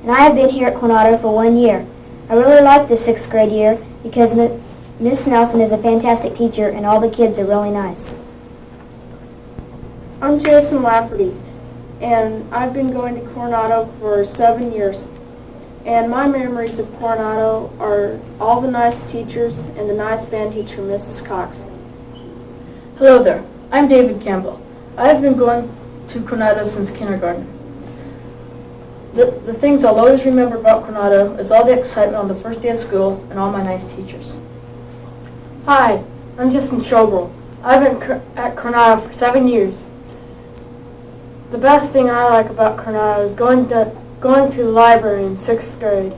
and I have been here at Coronado for 1 year. I really like this 6th grade year because Miss Nelson is a fantastic teacher and all the kids are really nice. I'm Jason Lafferty, and I've been going to Coronado for 7 years. And my memories of Coronado are all the nice teachers and the nice band teacher, Mrs. Cox. Hello there, I'm David Campbell. I have been going to Coronado since kindergarten. The things I'll always remember about Coronado is all the excitement on the first day of school and all my nice teachers. Hi, I'm Justin Schobel. I've been at Coronado for 7 years. The best thing I like about Coronado is going to the library in 6th grade.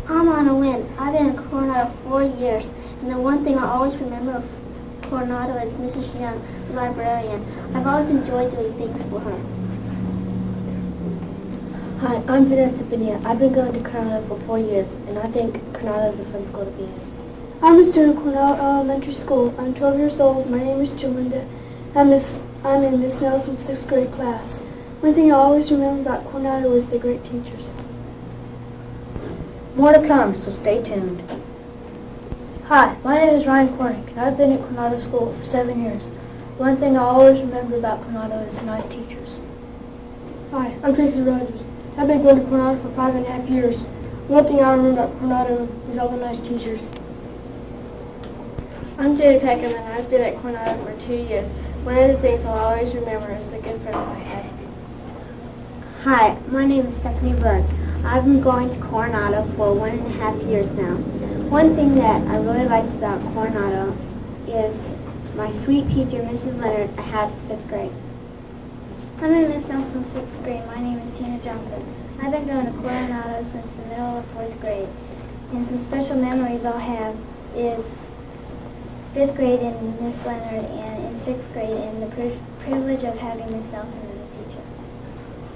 I'm Anna Wynn. I've been at Coronado 4 years, and the one thing I always remember of Coronado is Mrs. Young, the librarian. I've always enjoyed doing things for her. Hi, I'm Vanessa Benia. I've been going to Coronado for 4 years, and I think Coronado is a fun school to be in. I'm a student at Coronado Elementary School. I'm 12 years old. My name is Jalinda. I'm in Miss Nelson's 6th grade class. One thing I always remember about Coronado is the great teachers. More to come, so stay tuned. Hi, my name is Ryan Cornick, and I've been at Coronado School for 7 years. One thing I always remember about Coronado is the nice teachers. Hi, I'm Tracy Rogers. I've been going to Coronado for 5.5 years. One thing I remember about Coronado is all the nice teachers. I'm Jada Peckham, and I've been at Coronado for 2 years. One of the things I'll always remember is the good friends I had. Hi, my name is Stephanie Berg. I've been going to Coronado for 1.5 years now. One thing that I really liked about Coronado is my sweet teacher, Mrs. Leonard, I had in 5th grade. I'm in Miss Nelson's 6th grade. My name is Tina Johnson. I've been going to Coronado since the middle of 4th grade. And some special memories I'll have is 5th grade and Miss Leonard, and in 6th grade and the privilege of having Miss Nelson as a teacher.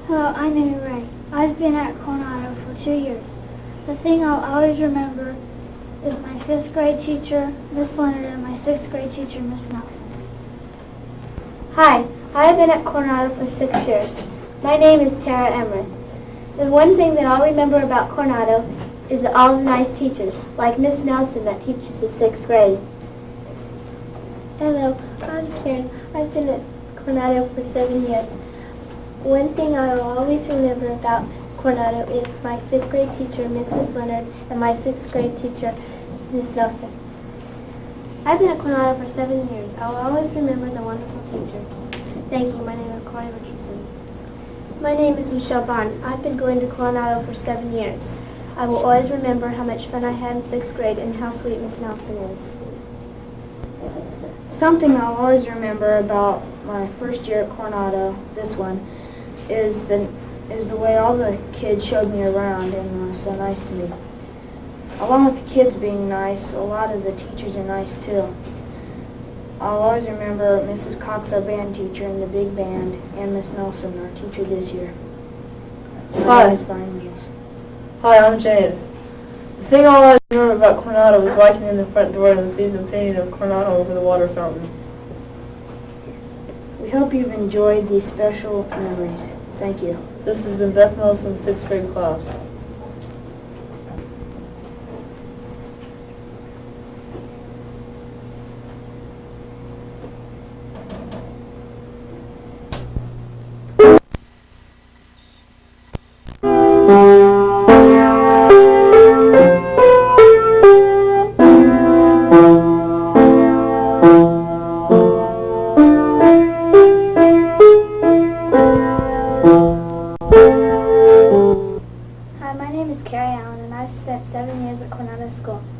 Hello, I'm Amy Ray. I've been at Coronado for 2 years. The thing I'll always remember is my 5th grade teacher, Miss Leonard, and my 6th grade teacher, Miss Nelson. Hi, I have been at Coronado for 6 years. My name is Tara Emmerich. The one thing that I'll remember about Coronado is all the nice teachers, like Miss Nelson that teaches the 6th grade. Hello, I'm Karen. I've been at Coronado for 7 years. One thing I will always remember about Coronado is my 5th grade teacher, Mrs. Leonard, and my 6th grade teacher, Miss Nelson. I've been at Coronado for 7 years. I will always remember the wonderful teachers. Thank you. My name is Corey Richardson. My name is Michelle Bond. I've been going to Coronado for 7 years. I will always remember how much fun I had in 6th grade and how sweet Miss Nelson is. Something I'll always remember about my first year at Coronado, this one, is the way all the kids showed me around and were so nice to me. Along with the kids being nice, a lot of the teachers are nice too. I'll always remember Mrs. Cox, our band teacher, and the big band, and Miss Nelson, our teacher this year. Hi. Hi, I'm James. The thing I'll always remember about Coronado is walking in the front door and seeing the painting of Coronado over the water fountain. We hope you've enjoyed these special memories. Thank you. This has been Beth Nelson's 6th grade class.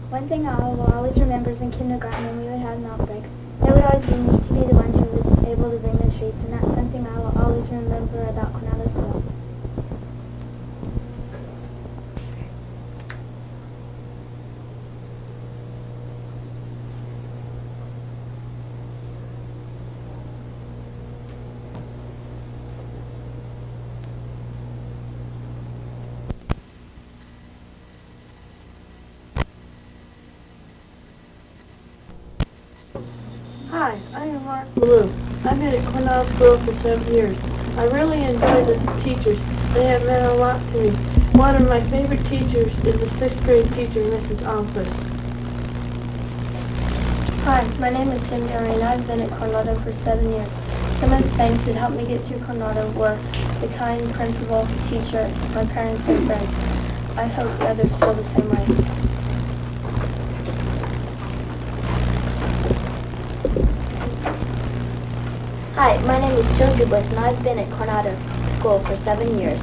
One thing I will always remember is in kindergarten when we would have milk breaks. It would always be neat to be the one who was able to bring the treats, and that's something I will always remember about Coronado School. Hi, I am Mark Blue. I've been at Coronado School for 7 years. I really enjoy the teachers. They have meant a lot to me. One of my favorite teachers is a 6th grade teacher, Mrs. Almquist. Hi, my name is Jim Gary and I've been at Coronado for 7 years. Some of the things that helped me get through Coronado were the kind principal, teacher, my parents, and friends. I hope others feel the same way. Hi, my name is Jill Dubois and I've been at Coronado School for 7 years.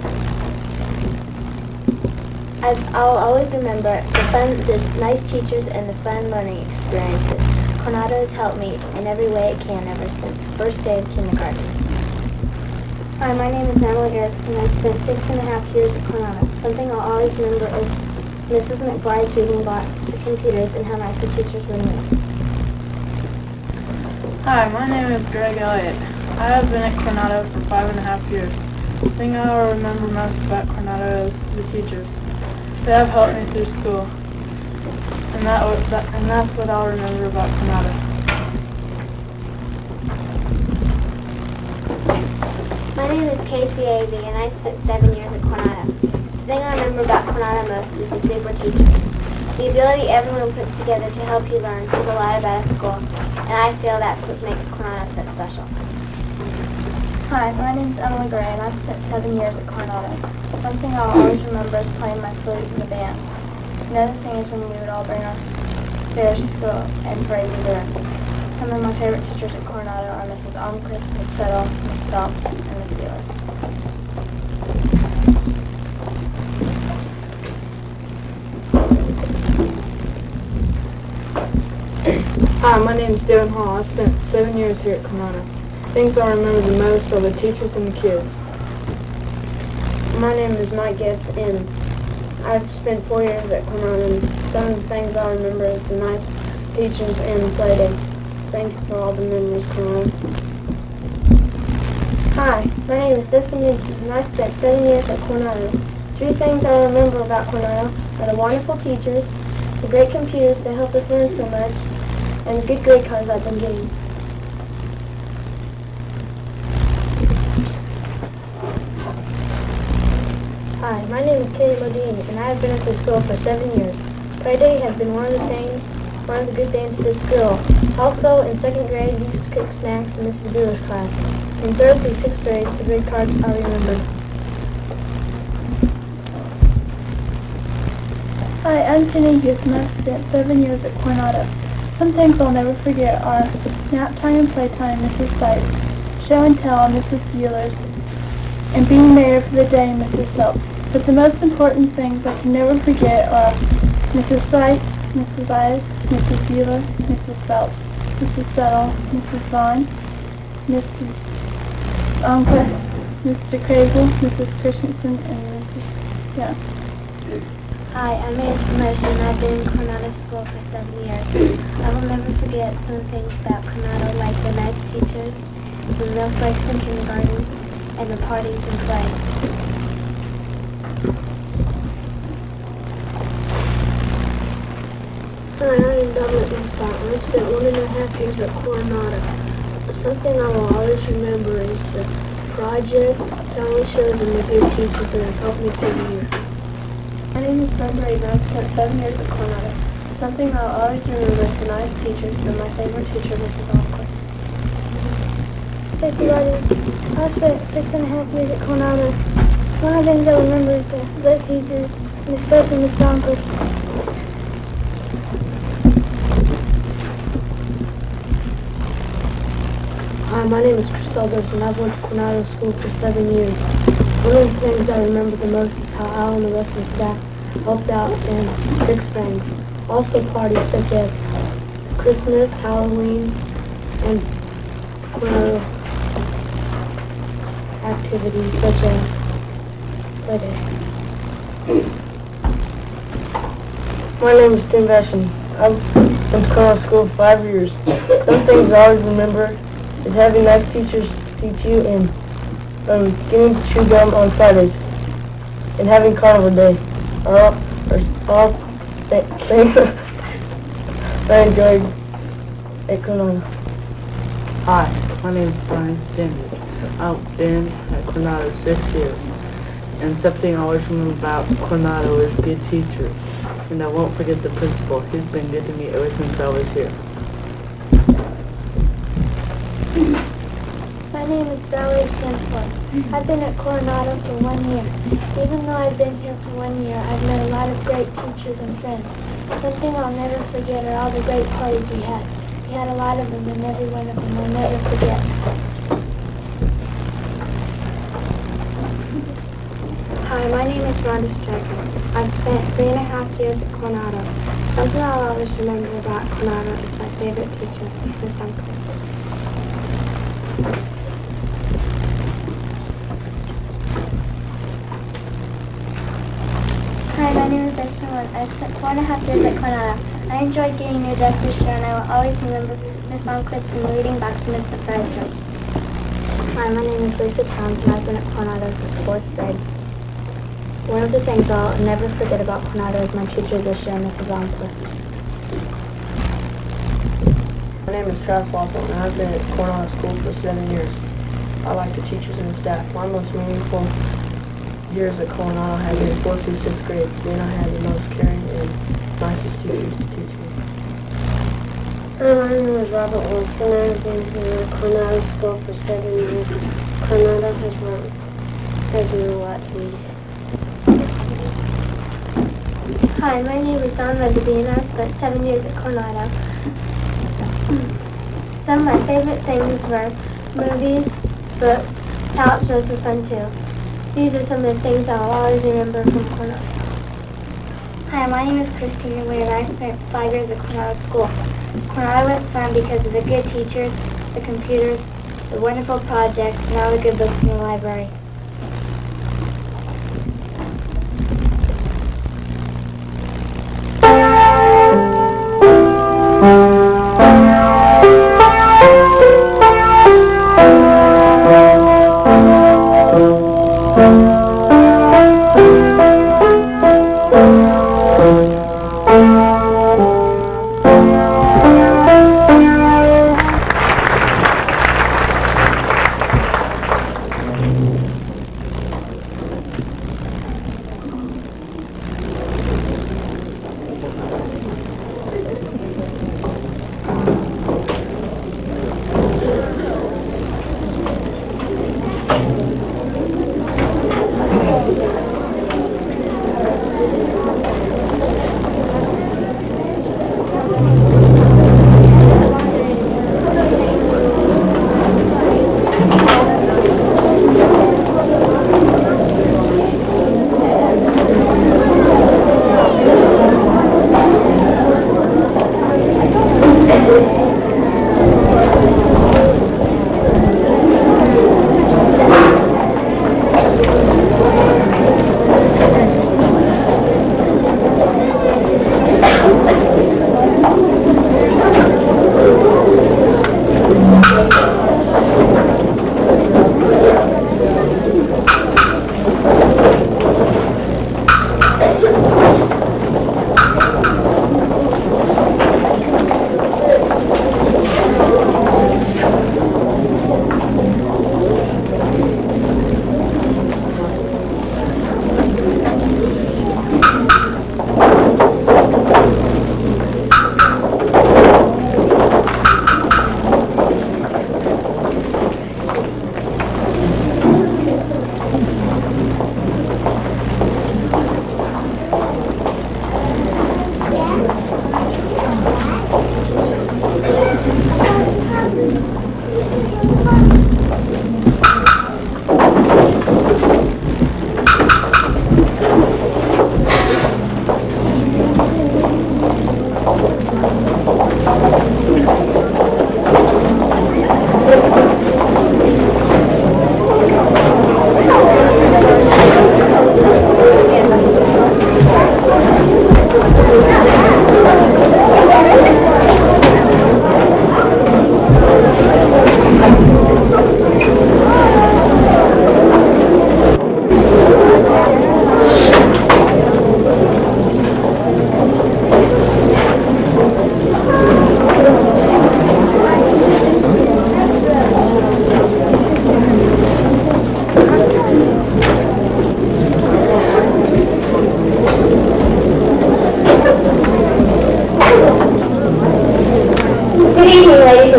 I'll always remember the nice teachers and the fun learning experiences. Coronado has helped me in every way it can ever since the first day of kindergarten. Hi, my name is Emily Erickson. I've spent 6.5 years at Coronado. Something I'll always remember is Mrs. McBride's reading box, the computers, and how nice the teachers were to me. Hi, my name is Greg Elliott. I have been at Coronado for 5.5 years. The thing I will remember most about Coronado is the teachers. They have helped me through school, and that's what I'll remember about Coronado. My name is Casey Avey, and I spent 7 years at Coronado. The thing I remember about Coronado most is the super teachers. The ability everyone puts together to help you learn says a lot about a school, and I feel that's what makes Coronado so special. Hi, my name is Emily Gray and I've spent 7 years at Coronado. One thing I'll always remember is playing my flute in the band. Another thing is when we would all bring our fairs to school and parade events. Some of my favorite teachers at Coronado are Mrs. Almquist, Miss Settle, Miss Phelps, and Miss Wheeler. Hi, my name is Devin Hall. I spent 7 years here at Coronado. Things I remember the most are the teachers and the kids. My name is Mike Gibbs, and I've spent 4 years at Coronado, and some of the things I remember is the nice teachers and the play day. Thank you for all the memories, Coronado. Hi, my name is Jessica Newsom, and I spent 7 years at Coronado. 3 things I remember about Coronado are the wonderful teachers, the great computers to help us learn so much, and the good grade cards I've been getting. Hi, my name is Katie Modine, and I have been at this school for 7 years. Play day has been one of the good things at this school. Also, in 2nd grade, we used to cook snacks in Mrs. Bueller's class. In 3rd through 6th grade, the grade cards I remember. Hi, I'm Jenny Hughes and I've spent 7 years at Coronado. Some things I'll never forget are nap time and playtime, Mrs. Sykes, show and tell, Mrs. Bueller's, and being mayor for the day, Mrs. Phelps. But the most important things I can never forget are Mrs. Sykes, Mrs. Ives, Mrs. Bueller, Mrs. Phelps, Mrs. Settle, Mrs. Vaughn, Mrs. Almquist, Mr. Crazel, Mrs. Christensen, and Mrs. Young. Hi, I'm Angie Mosher, and I've been in Coronado School for 7 years. I will never forget some things about Coronado, like the nice teachers, the milk breaks in kindergarten, and the parties and plays. Hi, I am Dominic Inside. I spent 1.5 years at Coronado. Something I will always remember is the projects, talent shows, and the good teachers that have helped me through the year. My name is Brenda Raven. I've spent 7 years at Coronado. Something I'll always remember is the nice teachers and my favorite teacher, Mrs. Almquist. Stacy Rogers. I spent 6.5 years at Coronado. One of the things I remember is the great teachers, and especially Miss Almquist. Hi, my name is Chris Elders, and I've went to Coronado School for 7 years. One of the things I remember the most is how Al and the rest of the staff helped out and fixed things. Also parties such as Christmas, Halloween, and Coronado activities such as Play Day. My name is Tim Vashon. I've been to Coronado School for 5 years. Some things I always remember is having nice teachers to teach you and getting to chew gum on Fridays and having carnival day are all things I enjoyed at Coronado. Hi, my name is Brian Stanley. I've been at Coronado 6 years. And something I always remember about Coronado is good teachers. And I won't forget the principal. He's been good to me ever since I was here. My name is Valerie Stanford. I've been at Coronado for 1 year. Even though I've been here for 1 year, I've met a lot of great teachers and friends. Something I'll never forget are all the great parties we had. We had a lot of them, and every one of them I'll never forget. Hi, my name is Rhonda Striker. I've spent 3.5 years at Coronado. Something I'll always remember about Coronado is my favorite teacher, Miss Uncle. Hi, my name is Ashton. I spent 4.5 years at Coronado. I enjoyed getting new desks this year, and I will always remember Miss Almquist and the reading box in Miss McBride's room. Hi, my name is Lisa Towns, and I've been at Coronado since 4th grade. One of the things I'll never forget about Coronado is my teacher this year, Mrs. Almquist. My name is Travis Walpole, and I've been at Coronado School for 7 years. I like the teachers and the staff. My most meaningful years at Coronado have been 4th through 6th grade. Then I had the most caring and nicest teachers to teach me. Hi, my name is Robert Wilson. I've been here at Coronado School for 7 years. Coronado has meant a lot to me. Hi, my name is Dawn Weatherby, and I spent 7 years at Coronado. Some of my favorite things were movies, books, talent shows were fun too. These are some of the things I'll always remember from Coronado. Hi, my name is Christina Weir, and I spent 5 years at Coronado School. Coronado was fun because of the good teachers, the computers, the wonderful projects, and all the good books in the library.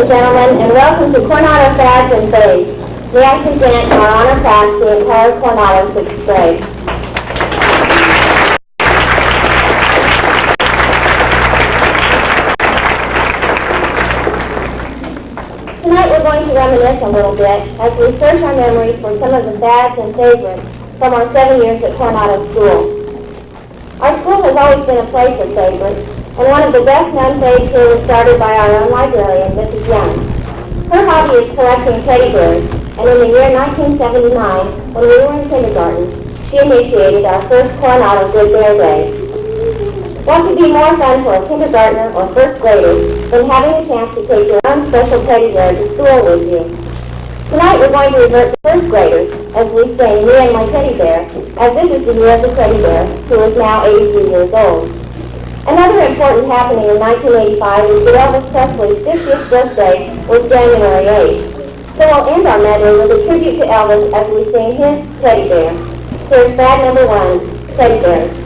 and gentlemen, and welcome to Coronado Fads and Faves. May I present our honor class to the entire Coronado 6th grade. Tonight we're going to reminisce a little bit as we search our memories for some of the fads and favorites from our 7 years at Coronado School. Our school has always been a place of favorites, and one of the best-known faves here was started by our own librarian, Mrs. Young. Her hobby is collecting teddy bears, and in the year 1979, when we were in kindergarten, she initiated our first Coronado Good Bear Day. What could be more fun for a kindergartner or first grader than having a chance to take your own special teddy bear to school with you? Tonight we're going to revert to first graders as we sing Me and My Teddy Bear, as this is the year of the teddy bear, who is now 83 years old. Another important happening in 1985 is that Elvis Presley's 50th birthday was January 8th. So we'll end our medley with a tribute to Elvis as we sing his Teddy Bear. Here's fad number 1, Teddy Bears.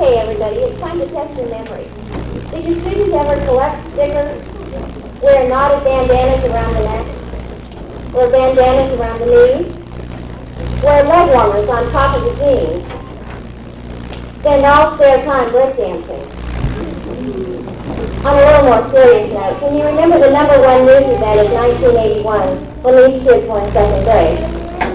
Okay, everybody, it's time to test your memory. Did your students ever collect stickers, wear knotted bandanas around the neck, wear bandanas around the knees, wear leg warmers on top of the jeans, spend all spare time breakdancing? On a little more serious note, can you remember the #1 news event of 1981 when these kids were in second grade?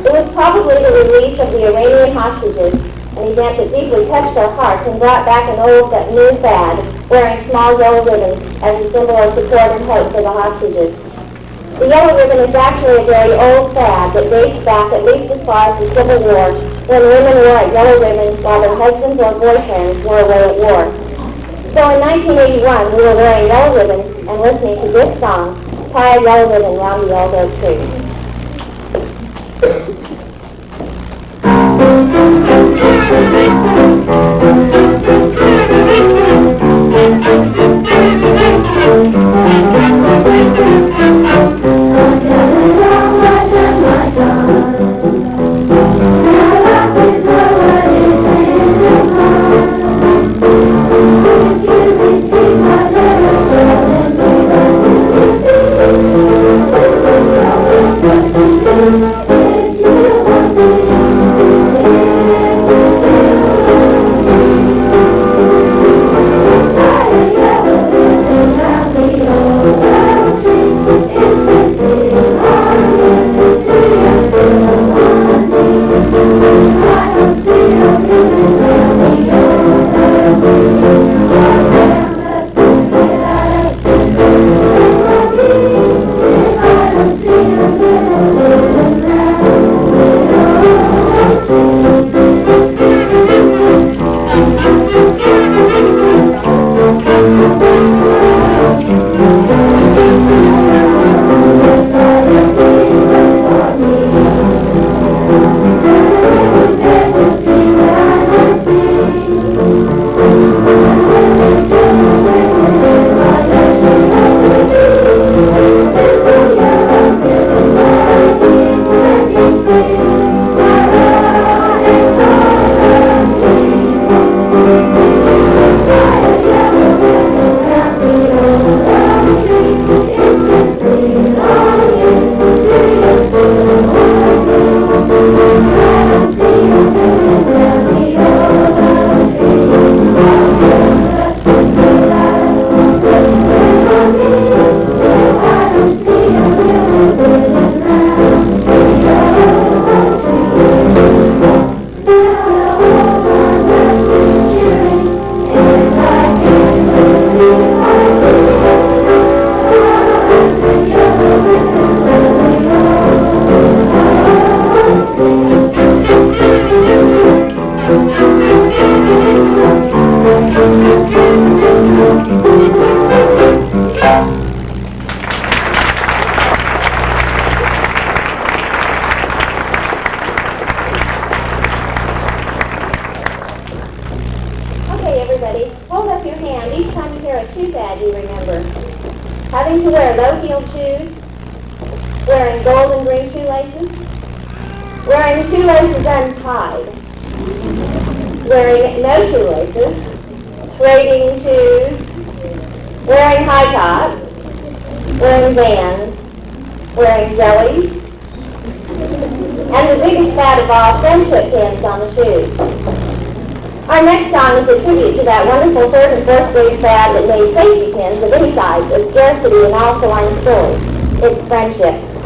It was probably the release of the Iranian hostages, an event that deeply touched our hearts and brought back an old but new fad, wearing small yellow ribbons as a symbol of support and hope for the hostages. The yellow ribbon is actually a very old fad that dates back at least as far as the Civil War, when women wore a yellow ribbon while their husbands or boyfriends were away at war. So in 1981, we were wearing yellow ribbons and listening to this song, Tie a Yellow Ribbon Round the Old Oak Tree. Having to wear low-heeled shoes, wearing gold and green shoelaces, wearing shoelaces untied, wearing no shoelaces, trading shoes, wearing high tops, wearing Vans, wearing jellies, and the biggest fad of all, friendship pins on the shoes. Our next song is a tribute to that wonderful 3rd and 4th grade fad that made safety pins of any size a scarcity in all Saline stores. It's friendship.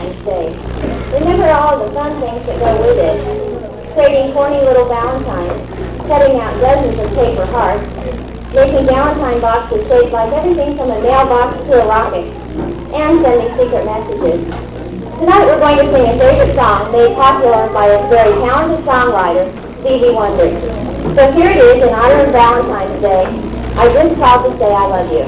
Valentine's Day. Remember all the fun things that go with it. Creating corny little valentines, cutting out dozens of paper hearts, making Valentine boxes shaped like everything from a mailbox to a rocket, and sending secret messages. Tonight we're going to sing a favorite song made popular by a very talented songwriter, Stevie Wonder. So here it is in honor of Valentine's Day. I just called to say I love you.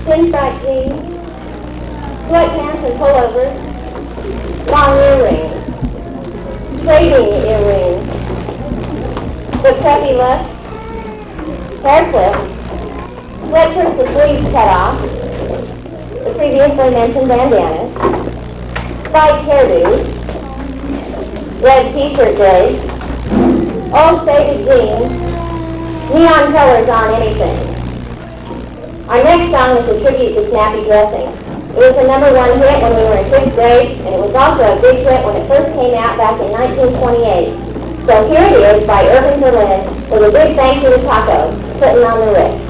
Pinstripe jeans, sweatpants and pullovers, long earrings, trading earrings, the preppy look, hair clips, sweatshirts with sleeves cut off, the previously mentioned bandanas, spiked hairdos, red t-shirt days, old faded jeans, neon colors on anything. Our next song is a tribute to snappy dressing. It was a #1 hit when we were in 5th grade, and it was also a big hit when it first came out back in 1928. So here it is by Irving Berlin with a big thank you to Taco, putting on the Ritz.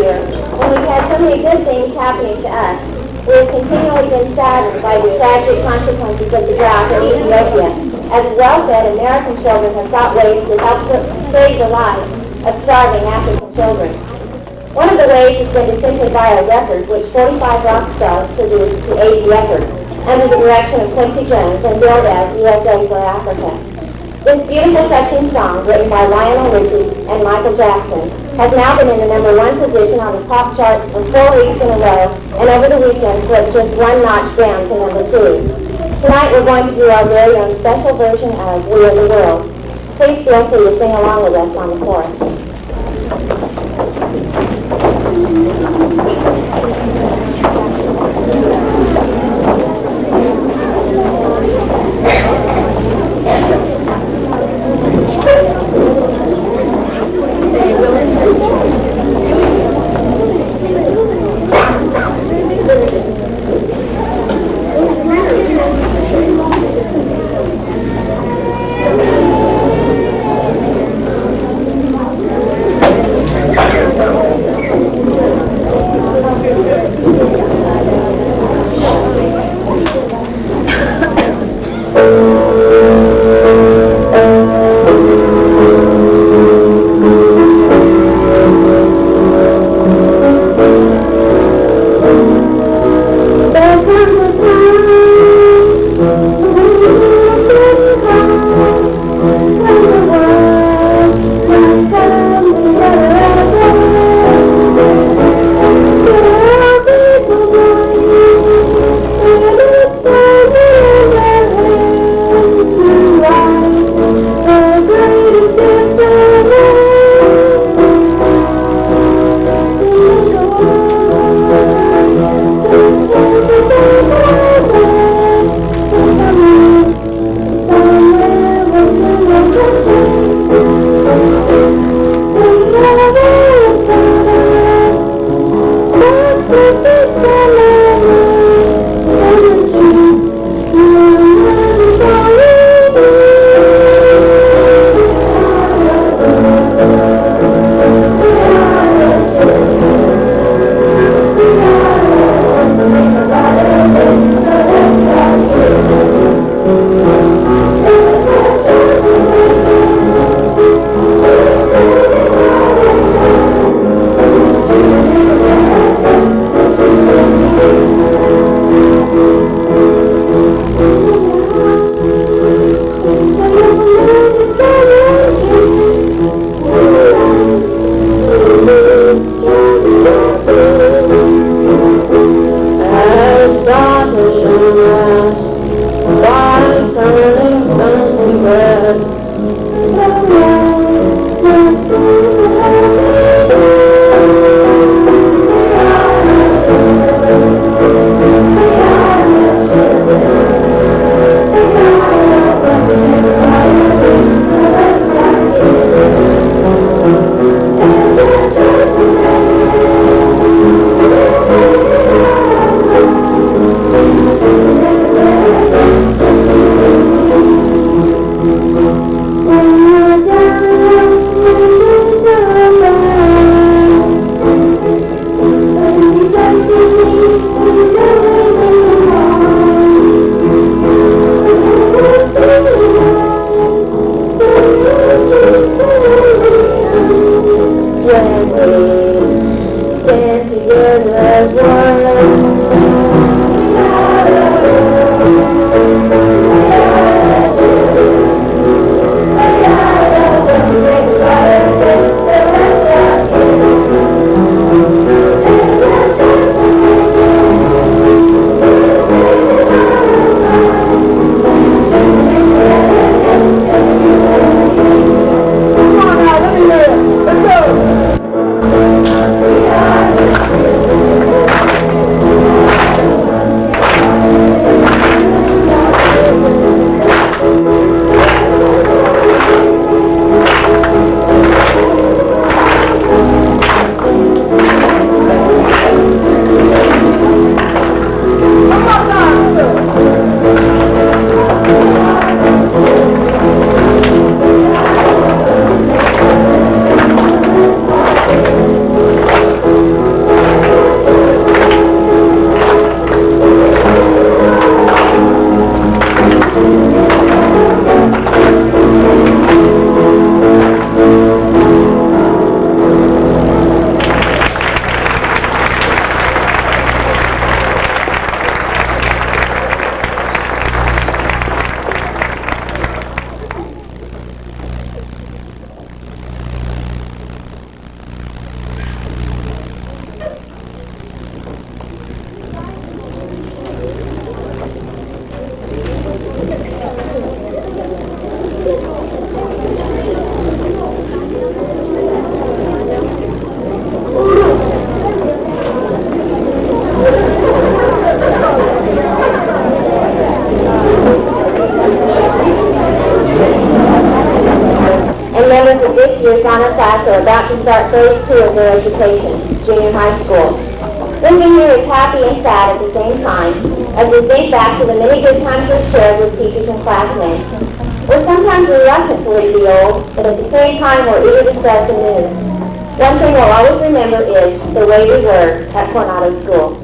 year, when we've had so many good things happening to us. We have continually been saddened by the tragic consequences of the drought in Ethiopia, as well-fed American children have sought ways to help save the lives of starving African children. One of the ways has been to simply buy a record, which 45 rock stars produced to aid the effort, under the direction of Quincy Jones and billed as USA for Africa. This beautiful, touching song, written by Lionel Richie and Michael Jackson, has now been in the #1 position on the pop chart for 4 weeks in a row, and over the weekend slipped just 1 notch down to #2. Tonight we're going to do our very own special version of We Are the World. Please feel free to sing along with us on the chorus. honor class are about to start phase 2 of their education, junior high school. Living here is happy and sad at the same time, as we think back to the many good times we've shared with teachers and classmates. We're sometimes reluctant to leave the old, but at the same time we're eager to start the new. One thing we'll always remember is the way we were at Coronado School.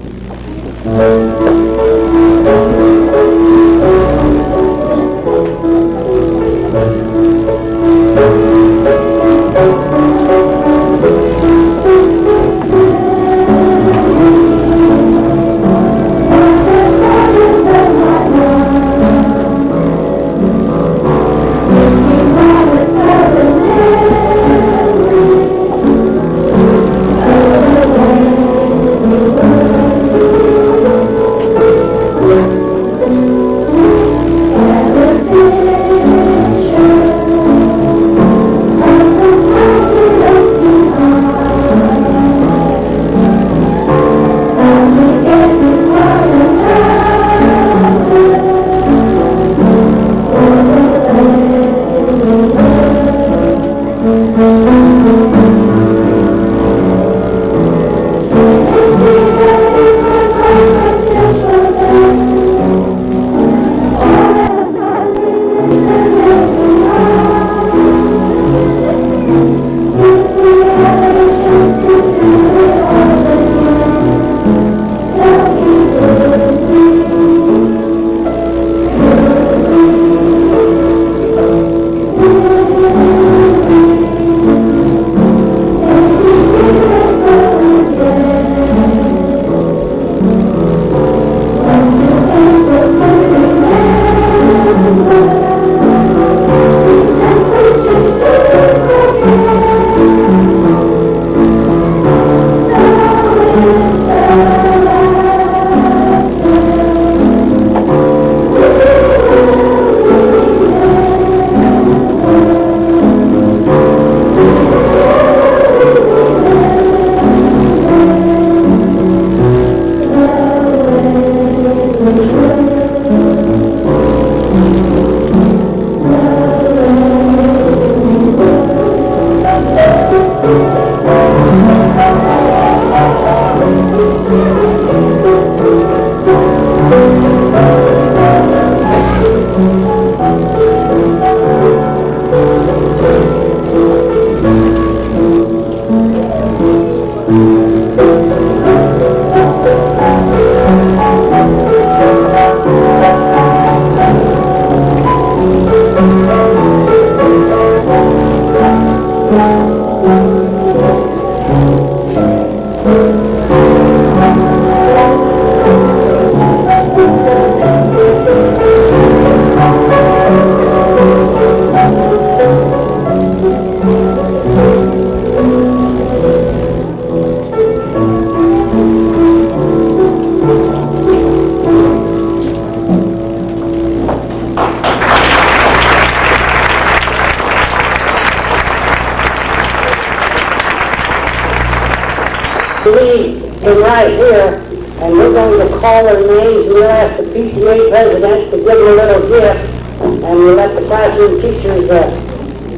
Right here, and we're going to call their names, and we'll ask the PTA president to give them a little gift, and we'll let the classroom teachers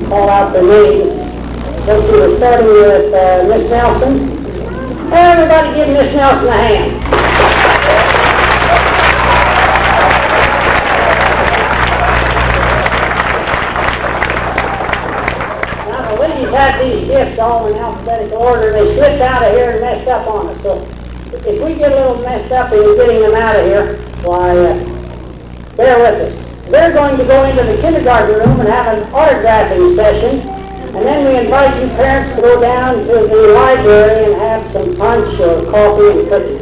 call out their names. So we're starting with Miss Nelson. Everybody give Miss Nelson a hand. Now the ladies had these gifts all in alphabetical order. They slipped out of here and messed up on us. So if we get a little messed up in getting them out of here, why, bear with us. They're going to go into the kindergarten room and have an autographing session, and then we invite you parents to go down to the library and have some punch or coffee and cookies.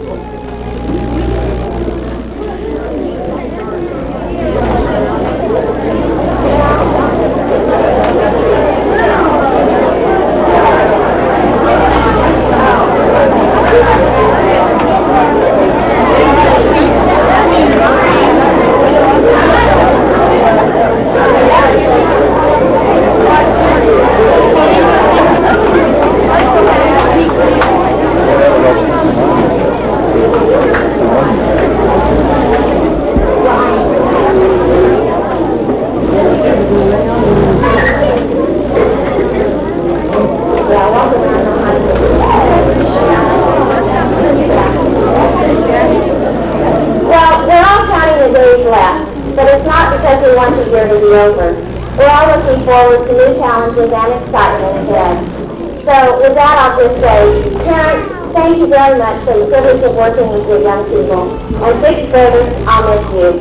looking forward to new challenges and excitement ahead. So with that, I'll just say, parents, thank you very much for the privilege of working with your young people. And sixth graders, I'll miss you.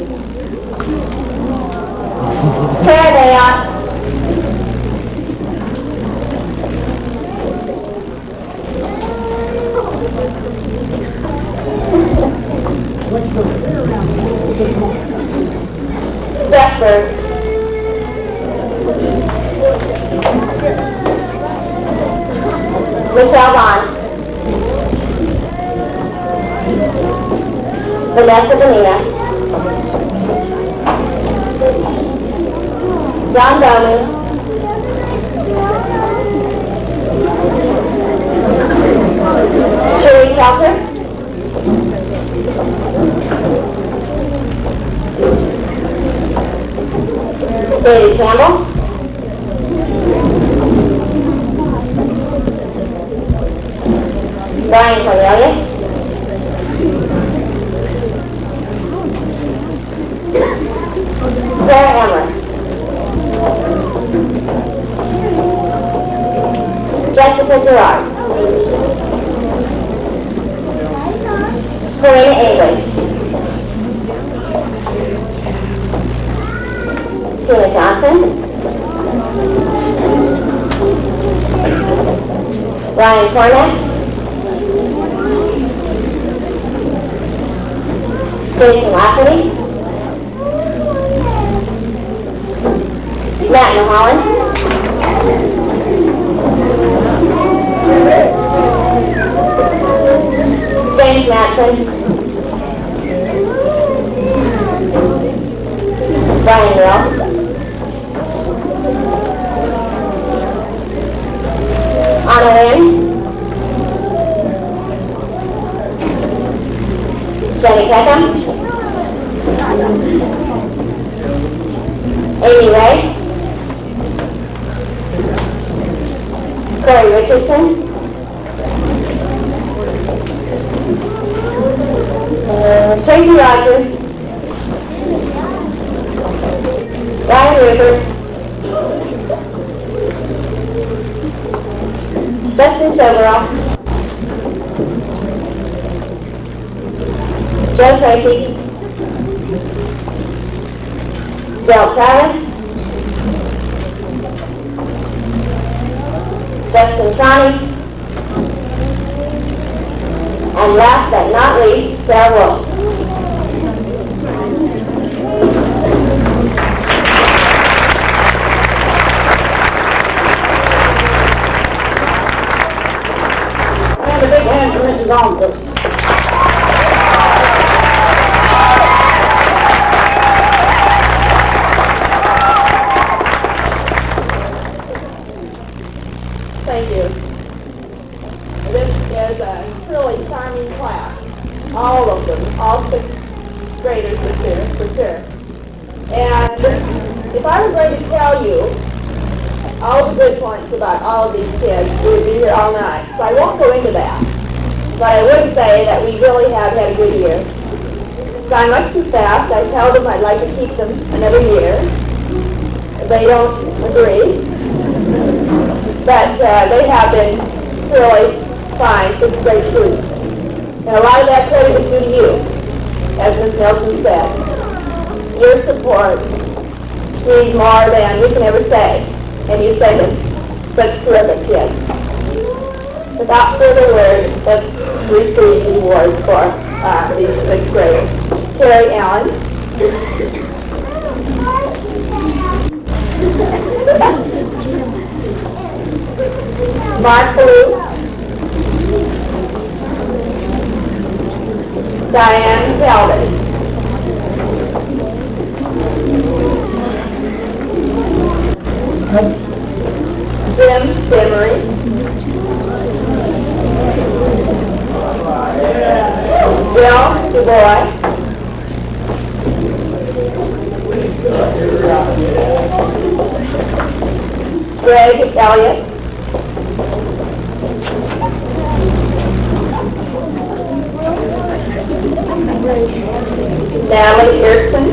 Here they are. Jeffers. Michelle Vaughn. Vanessa Bonilla. John Bowman. Sheree Kelter. Katie Campbell. Brian Cornelius. Sarah Emmer. Jessica Gerard. Karina English. Tina Johnson. Ryan Cornett. Jason Lafferty. Matt Mulholland. James Matson. Brian Mill. Anna Lynn. Jenny Peckham. Amy Ray. Corey Richardson. Tracy Rogers. Ryan Rivers. Justin Chevrolet. Joe Tracy. Del Travis. Justin Shawnee. And last but not least, Sarah Wolf. And a big hand for Mrs. Almquist. Thank you. This is a truly charming class. All of them, all sixth graders this year, for sure. And if I were going to tell you all the good points about all of these kids, we would be here all night. So I won't go into that. But I would say that we really have had a good year. It's gone much too fast. I tell them I'd like to keep them another year. They don't agree. But they have been really fine sixth grade students. And a lot of that credit is due to you, as Ms. Nelson said. Your support means more than we can ever say, and you say them such terrific kids. Without further words, let's receive the awards for these sixth graders. Carrie Allen. Mark Blue. Diane Calvin. Jim Simmery. Bill DuBois. Greg Elliott. Natalie Erickson.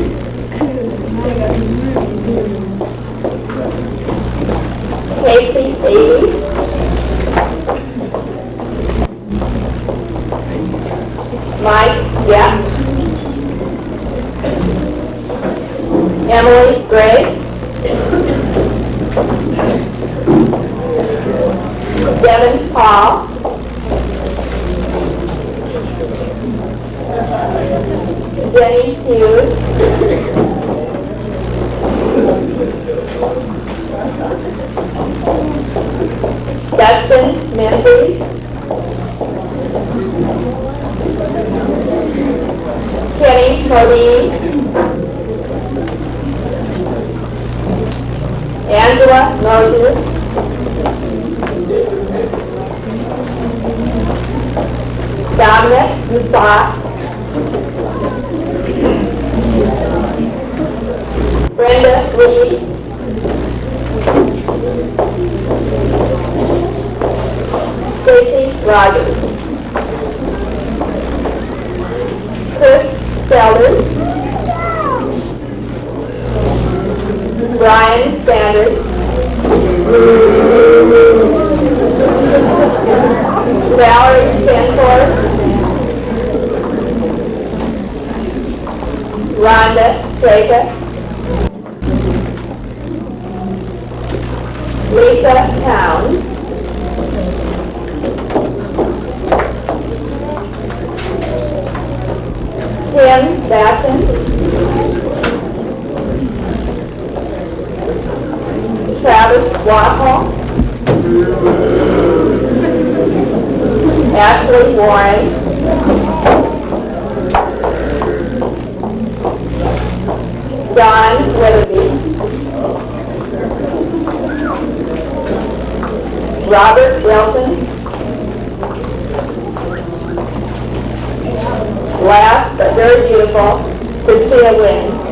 Mike, yeah. Emily Gray. Devin Paul. Jenny Hughes. Dustin Menzies. Kenny Modine. Angela Moses. Dominic Musat. Brenda Lee. Stacy Rogers. Chris Sellers. Brian Sanders. Valerie Stanford. Rhonda Straka. Lisa Towns. Tim Batson. Travis Waffle. Ashley Warren. Don Witherby. Robert Wilson. Last but very beautiful, Sophia Wynn.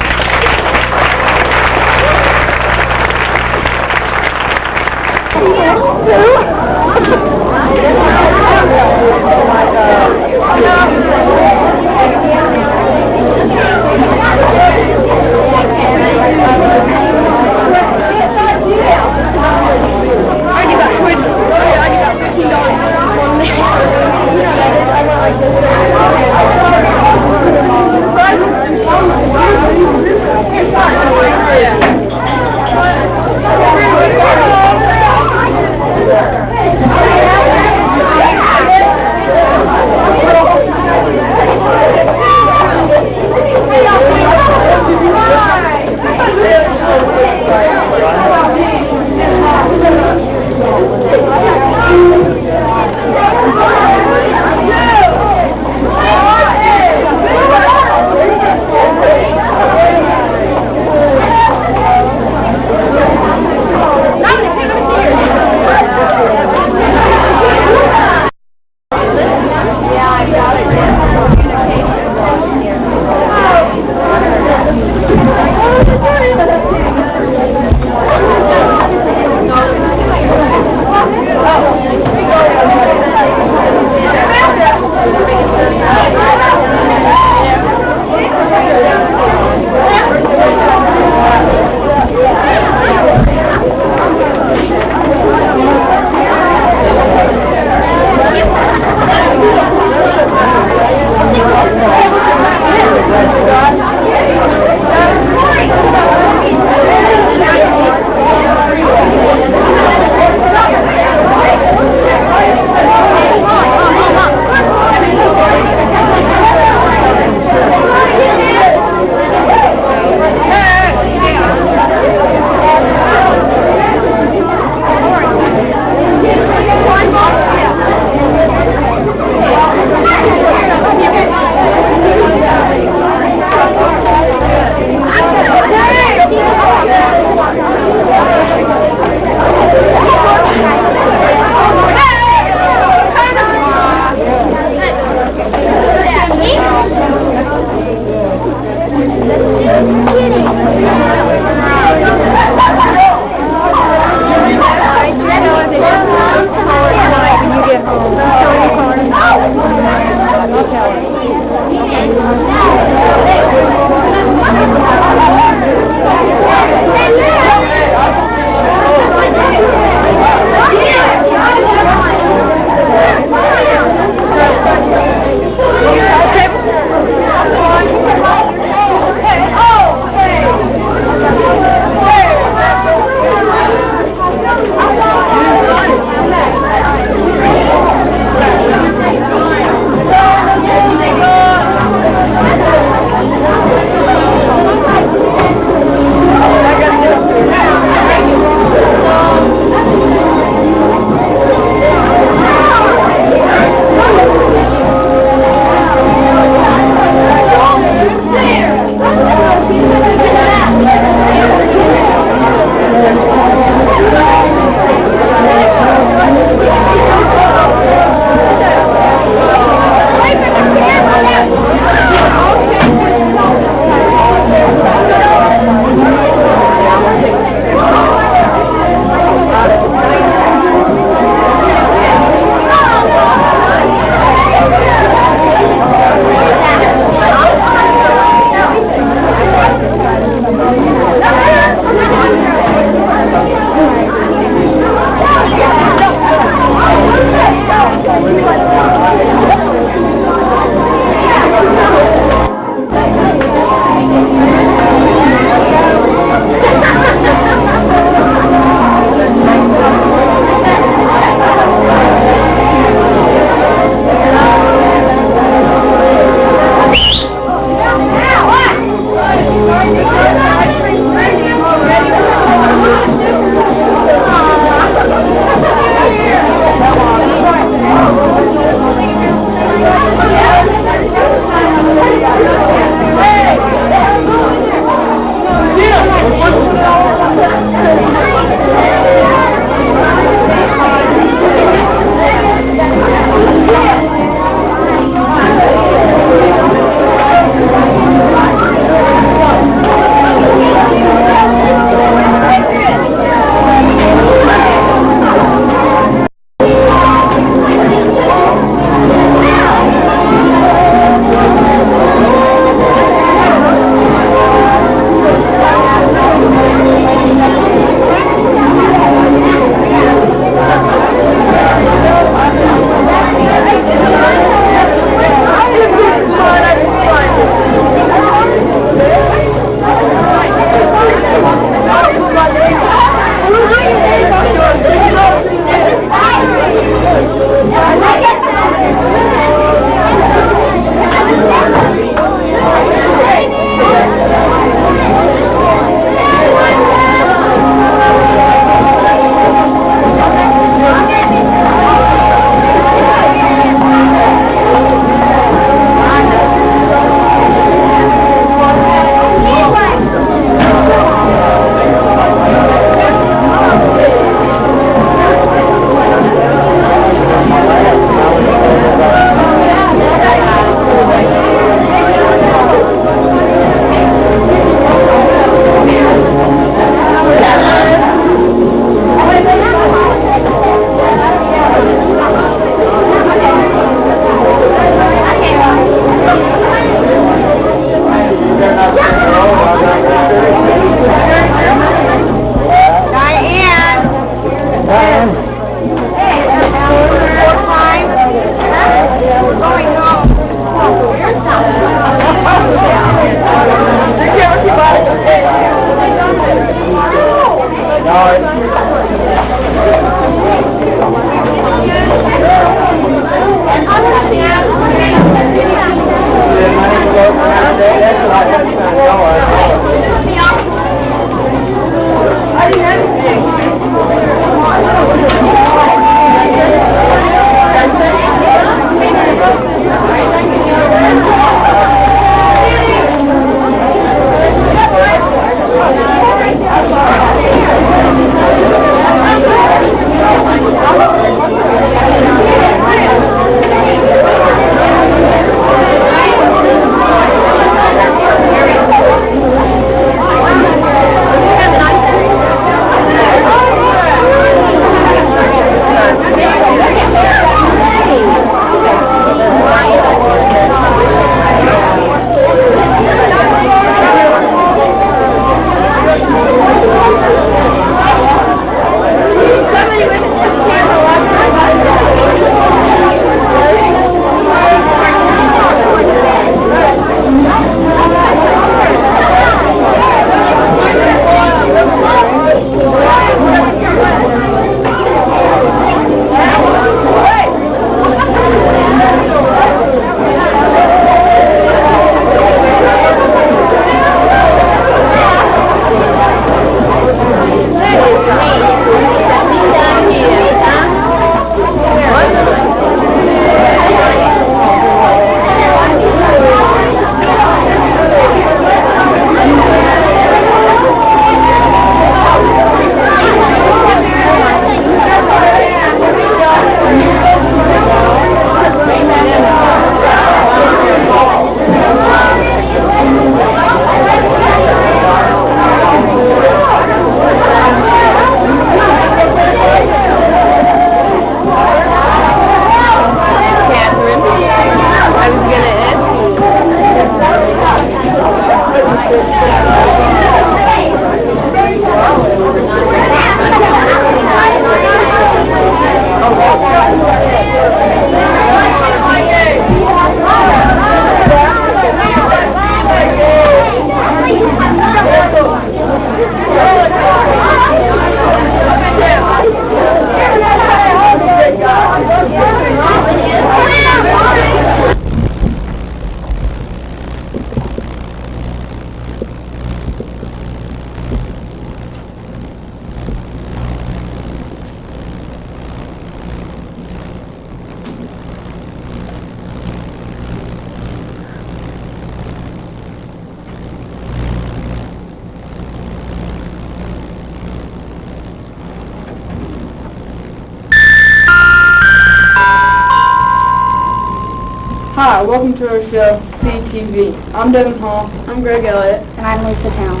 Hi, welcome to our show, CTV. I'm Devin Hall. I'm Greg Elliott. And I'm Lisa Town.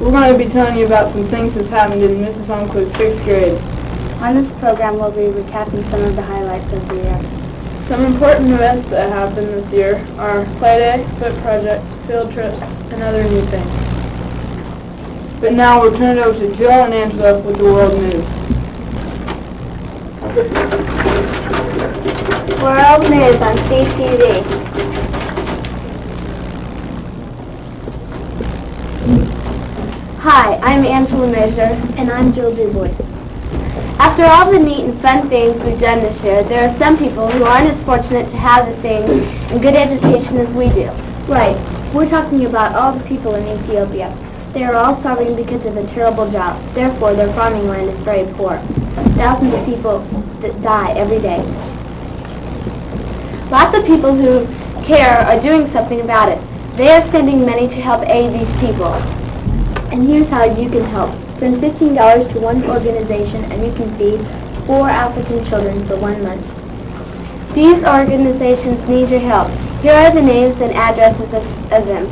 We're going to be telling you about some things that's happened in Mrs. Uncle's 6th grade. On this program, we'll be recapping some of the highlights of the year. Some important events that happened this year are play day, foot projects, field trips, and other new things. But now we'll turn it over to Jill and Angela with the world news. World News on CTV. Hi, I'm Angela Measure. And I'm Jill DuBois. After all the neat and fun things we've done this year, there are some people who aren't as fortunate to have the things and good education as we do. Right. We're talking about all the people in Ethiopia. They are all starving because of a terrible drought. Therefore, their farming land is very poor. Thousands of people that die every day. Lots of people who care are doing something about it. They are sending money to help aid these people. And here's how you can help. Send $15 to one organization and you can feed 4 African children for 1 month. These organizations need your help. Here are the names and addresses of them.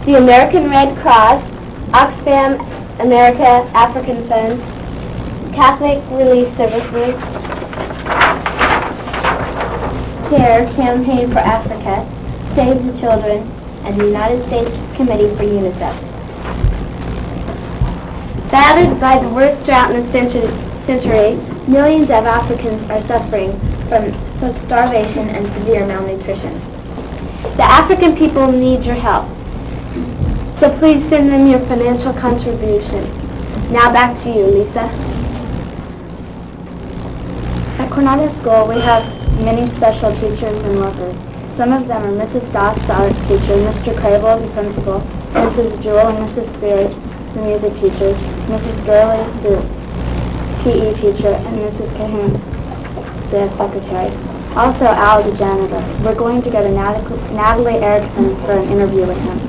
The American Red Cross, Oxfam America African Fund, Catholic Relief Services, CARE Campaign for Africa, Save the Children, and the United States Committee for UNICEF. Battered by the worst drought in the century, millions of Africans are suffering from starvation and severe malnutrition. The African people need your help, so please send them your financial contribution. Now back to you, Lisa. At Coronado School, we have many special teachers and workers. Some of them are Mrs. Doss, the art teacher, Mr. Crable, the principal, Mrs. Jewell and Mrs. Spears, the music teachers, Mrs. Gurley, the PE teacher, and Mrs. Cahoon, the secretary. Also Al, the janitor. We're going to go to Natalie Erickson for an interview with him.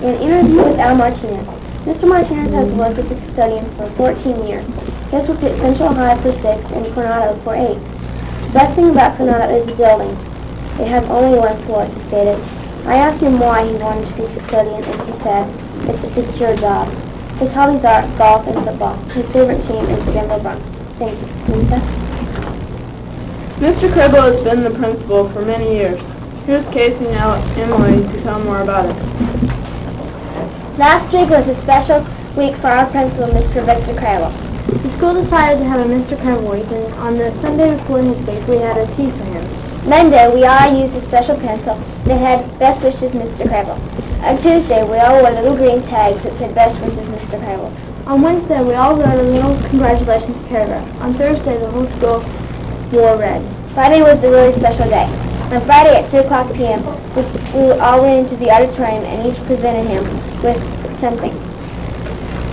An interview with Al Martinez. Mr. Martinez has worked as a custodian for 14 years. He has worked at Central High for 6 and Coronado for 8. The best thing about Coronado is the building. It has only 1 floor, he stated. I asked him why he wanted to be a custodian, and he said, it's a secure job. His hobbies are golf and football. His favorite team is the Denver Broncos. Thank you. Lisa? Mr. Cribble has been the principal for many years. Here's Casey and Emily to tell more about it. Last week was a special week for our principal, Mr. Victor Crable. The school decided to have a Mr. Crable week, and on the Sunday before his week, we had a tea for him. Monday, we all used a special pencil that had Best Wishes, Mr. Crable. On Tuesday, we all wore little green tags that said Best Wishes, Mr. Crable. On Wednesday, we all wrote a little congratulations paragraph. On Thursday, the whole school wore red. Friday was the really special day. On Friday at 2:00 p.m., we all went into the auditorium and each presented him with something.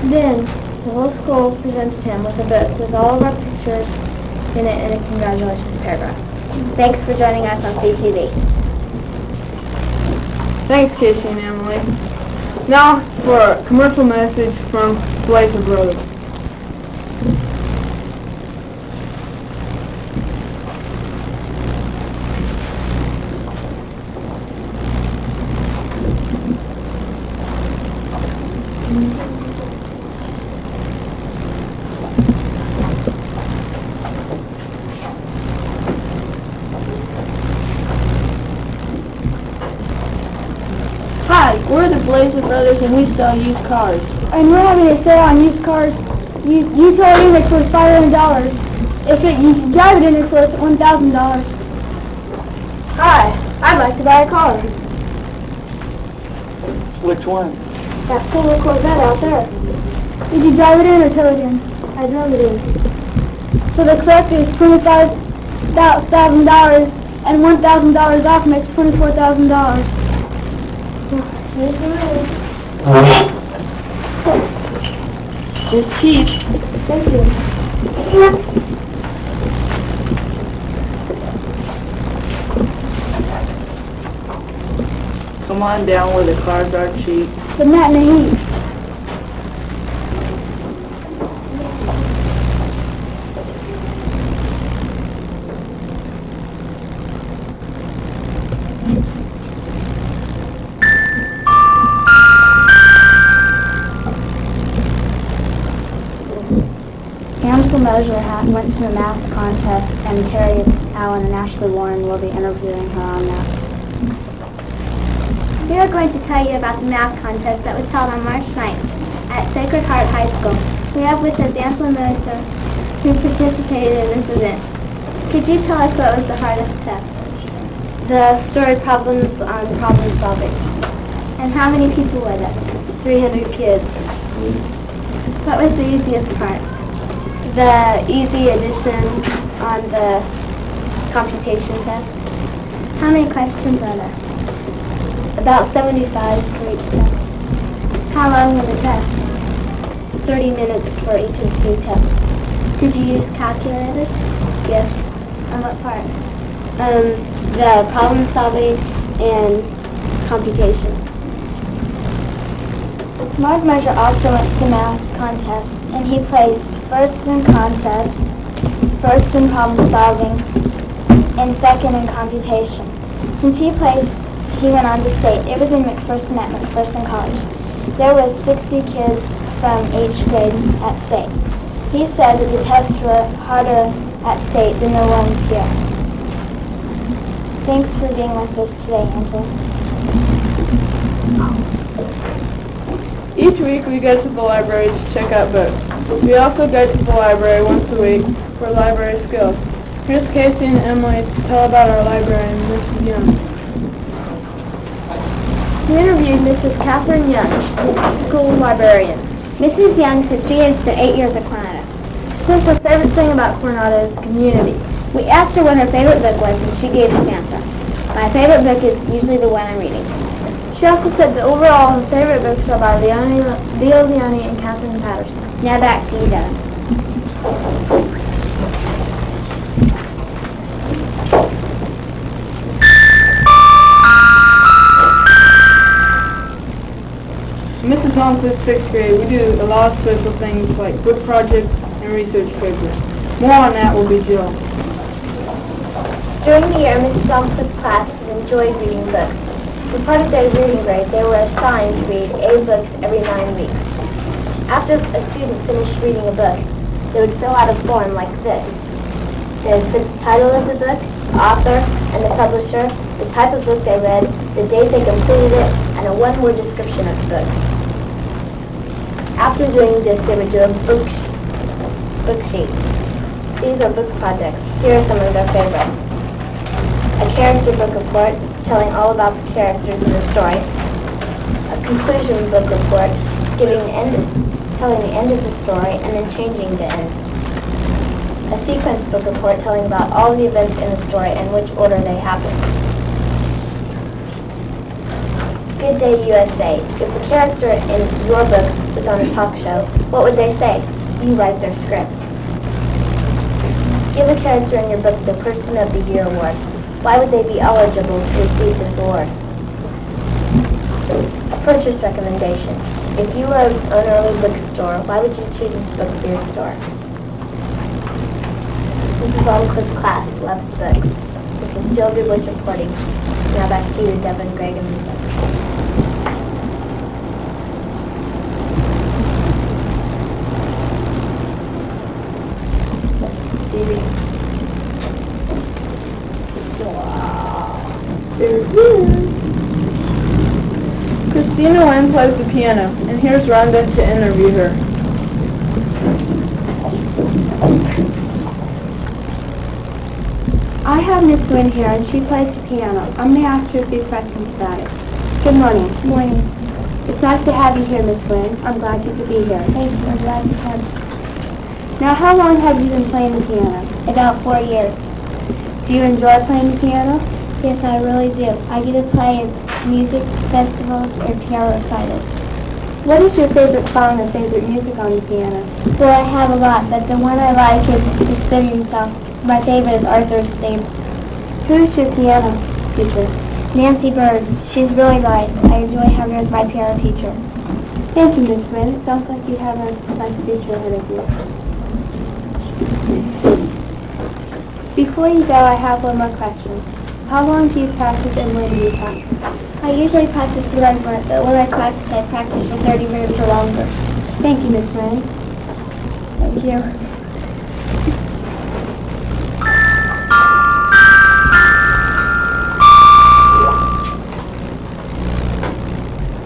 Then, the whole school presented him with a book with all of our pictures in it and a congratulations paragraph. Thanks for joining us on CTV. Thanks, Casey and Emily. Now for a commercial message from Blazer Brothers. Hi, we're the Blazer Brothers and we sell used cars. And we're having a sale on used cars. You tow it in, it's worth $500. If you drive it in, it's worth $1,000. Hi, I'd like to buy a car. Which one? That silver Corvette out there. Did you drive it in or tow it in? I drove it in. So the clerk is $25,000 and $1,000 off makes $24,000. Here's the money. It's cheap. Thank you. Come on down where the cars are cheap. But not in the heat. treasure hat went to a math contest, and Carrie Allen and Ashley Warren will be interviewing her on that. We are going to tell you about the math contest that was held on March 9th at Sacred Heart High School. We have with us Angela Minister, who participated in this event. Could you tell us what was the hardest test? The story problems on problem solving. And how many people were there? 300 kids. What was the easiest part? The easy addition on the computation test. How many questions are there? About 75 for each test. How long was the test? 30 minutes for each of the 3 tests. Did you use calculators? Yes. On what part? The problem solving and computation. Mark Measure also went to the math contest, and he placed first in concepts, first in problem solving, and second in computation. Since he went on to state. It was in McPherson at McPherson College. There was 60 kids from each grade at state. He said that the tests were harder at state than the ones here. Thanks for being with us today, Angela. Each week we go to the library to check out books. We also go to the library once a week for library skills. Here's Casey and Emily to tell about our librarian, Mrs. Young. We interviewed Mrs. Catherine Young, the school librarian. Mrs. Young said she had spent 8 years at Coronado. She says her favorite thing about Coronado is the community. We asked her what her favorite book was, and she gave us answer. My favorite book is usually the one I'm reading. She also said that overall her favorite books are by Leo Leone and Catherine Patterson. Now back to you, Devin. Mrs. Holmquist's 6th grade, we do a lot of special things like book projects and research papers. More on that will be Jill. During the year, Mrs. Almquist's class enjoyed reading books. As part of their reading grade, they were assigned to read 8 books every 9 weeks. After a student finished reading a book, they would fill out a form like this. They would put the title of the book, the author, and the publisher, the type of book they read, the date they completed it, and a one-word description of the book. After doing this, they would do a book sheet. These are book projects. Here are some of their favorites. A character book report, telling all about the characters in the story. A conclusion book report, telling the end of the story and then changing the end. A sequence book report telling about all the events in the story and which order they happened. Good Day USA. If the character in your book was on a talk show, what would they say? You write their script. Give a character in your book the Person of the Year award. Why would they be eligible to receive this award? A purchase recommendation. If you were an early bookstore, why would you choose this book for your store? Mrs. Almquist's class loves books. This is Jill Dubois reporting. Now back to you, Devin, Greg, and Lisa. Christina Wynn plays the piano, and here's Rhonda to interview her. I have Miss Wynn here, and she plays the piano. I'm going to ask her a few questions about it. Good morning. Good morning. It's nice to have you here, Miss Wynn. I'm glad you could be here. Thank you. I'm glad to have Now, how long have you been playing the piano? about 4 years. Do you enjoy playing the piano? Yes, I really do. I get to play at music festivals or piano recitals. What is your favorite song or favorite music on the piano? Well, I have a lot, but the one I like is The Spinning Song. My favorite is Arthur's Theme. Who's your piano teacher? Nancy Bird. She's really nice. I enjoy having her as my piano teacher. Thank you, Miss Wynn. It sounds like you have a nice future ahead of you. Before you go, I have one more question. How long do you practice and when do you practice? I usually practice 1 month, but when I practice for 30 minutes or longer. Thank you, Miss Wynn. Thank you.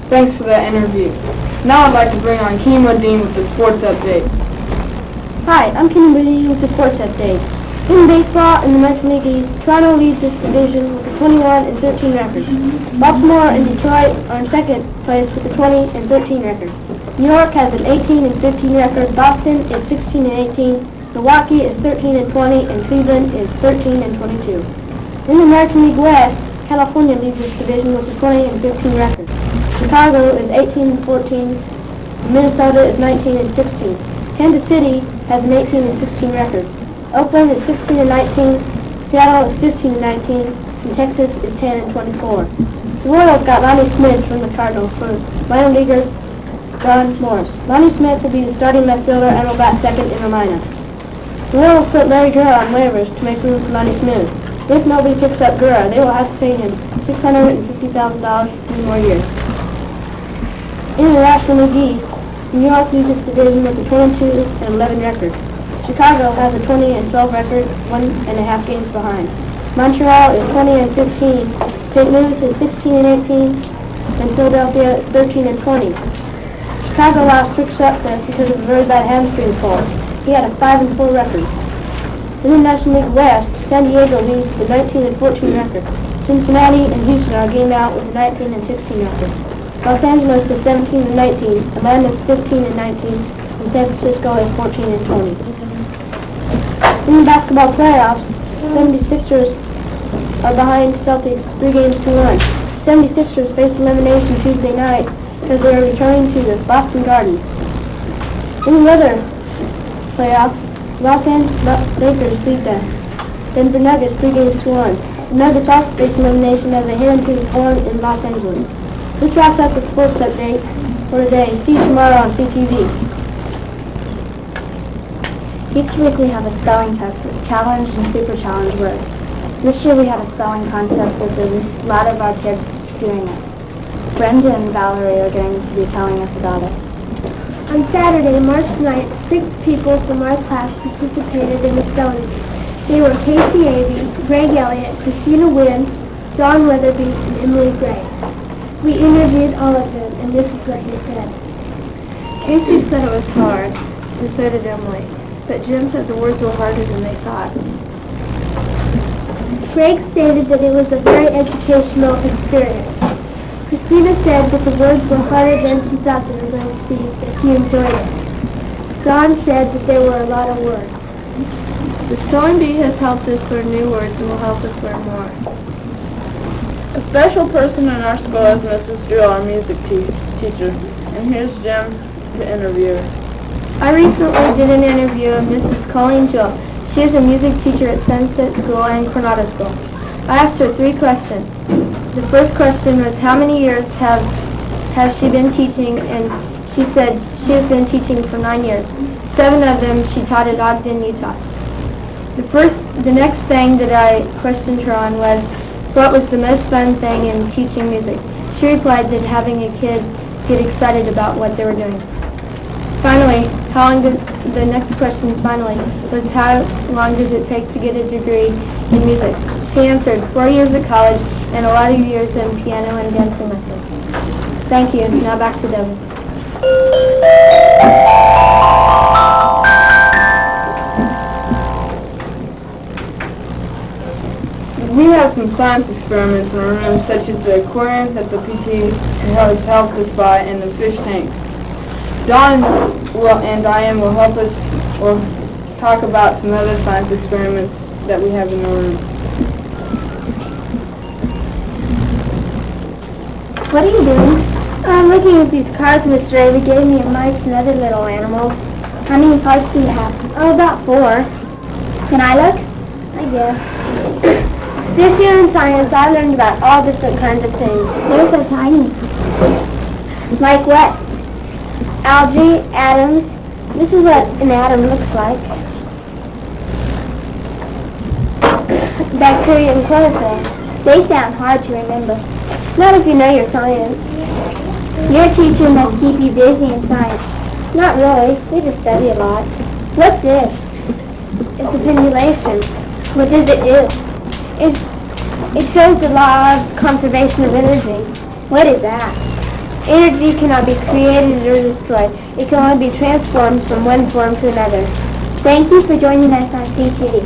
Thanks for that interview. Now I'd like to bring on Keem Dean with the sports update. Hi, I'm Keem Dean with the sports update. In baseball, in the American League East, Toronto leads this division with a 21-13 record. Baltimore and Detroit are in second place with a 20-13 record. New York has an 18-15 record. Boston is 16-18. Milwaukee is 13-20, and Cleveland is 13-22. In the American League West, California leads this division with a 20-15 record. Chicago is 18-14. Minnesota is 19-16. Kansas City has an 18-16 record. Oakland is 16-19. Seattle is 15-19, and Texas is 10-24. The Royals got Lonnie Smith from the Cardinals for minor leaguer Don Morris. Lonnie Smith will be the starting left fielder and will bat second in the lineup. The Royals put Larry Gurra on waivers to make room for Lonnie Smith. If nobody picks up Gurra, they will have to pay him $650,000 for 3 more years. In the National League East, New York leads this division with a 22-11 record. Chicago has a 20-12 record, 1.5 games behind. Montreal is 20-15. St. Louis is 16-18, and Philadelphia is 13-20. Chicago lost Rick Sutcliffe because of a very bad hamstring pull. He had a 5-4 record. In the National League West, San Diego leads with a 19-14 record. Cincinnati and Houston are game out with a 19-16 record. Los Angeles is 17-19. Atlanta is 15-19. And San Francisco is 14-20. In the basketball playoffs, 76ers are behind Celtics 3 games to 1. 76ers face elimination Tuesday night because they are returning to the Boston Garden. In the other playoff, Los Angeles Lakers beat the Denver Nuggets 3 games to 1. The Nuggets also face elimination as they head into the forum in Los Angeles. This wraps up the sports update for today. See you tomorrow on CTV. Each week we have a spelling test with challenge and super challenge words. This year we have a spelling contest with a lot of our kids doing it. Brenda and Valerie are going to be telling us about it. On Saturday, March 9th, 6 people from our class participated in the spelling bee. They were Casey Avey, Greg Elliott, Christina Williams, Dawn Weatherby, and Emily Gray. We interviewed all of them, and this is what they said. Casey said it was hard, and so did Emily. But Jim said the words were harder than they thought. Greg stated that it was a very educational experience. Christina said that the words were harder than she thought they were going to be, but she enjoyed it. Dawn said that there were a lot of words. The spelling bee has helped us learn new words and will help us learn more. A special person in our school is Mrs. Drill, our music teacher. And here's Jim to interview her. I recently did an interview of Mrs. Colleen Jill. She is a music teacher at Sunset School and Coronado School. I asked her 3 questions. The first question was how many years has she been teaching, and she said she has been teaching for 9 years. 7 of them she taught at Ogden, Utah. The next thing that I questioned her on was what was the most fun thing in teaching music. She replied that having a kid get excited about what they were doing. Finally, the next question was how long does it take to get a degree in music? She answered 4 years at college and a lot of years in piano and dancing lessons. Thank you. Now back to Devin. We have some science experiments in our room, such as the aquarium that the PT has helped us buy and the fish tanks. Dawn and Diane will help us talk about some other science experiments that we have in our room. What are you doing? I'm looking at these cards Mr. Avey gave me of mice and other little animals. How many cards do you have? Oh, about 4. Can I look? I guess. This year in science, I learned about all different kinds of things. They're so tiny. Like what? Algae, atoms. This is what an atom looks like. Bacteria and chlorophyll. They sound hard to remember. Not if you know your science. Your teacher must keep you busy in science. Not really. We just study a lot. What's this? It's a pendulation. What does it do? It shows the law of conservation of energy. What is that? Energy cannot be created or destroyed. It can only be transformed from one form to another. Thank you for joining us on CTV.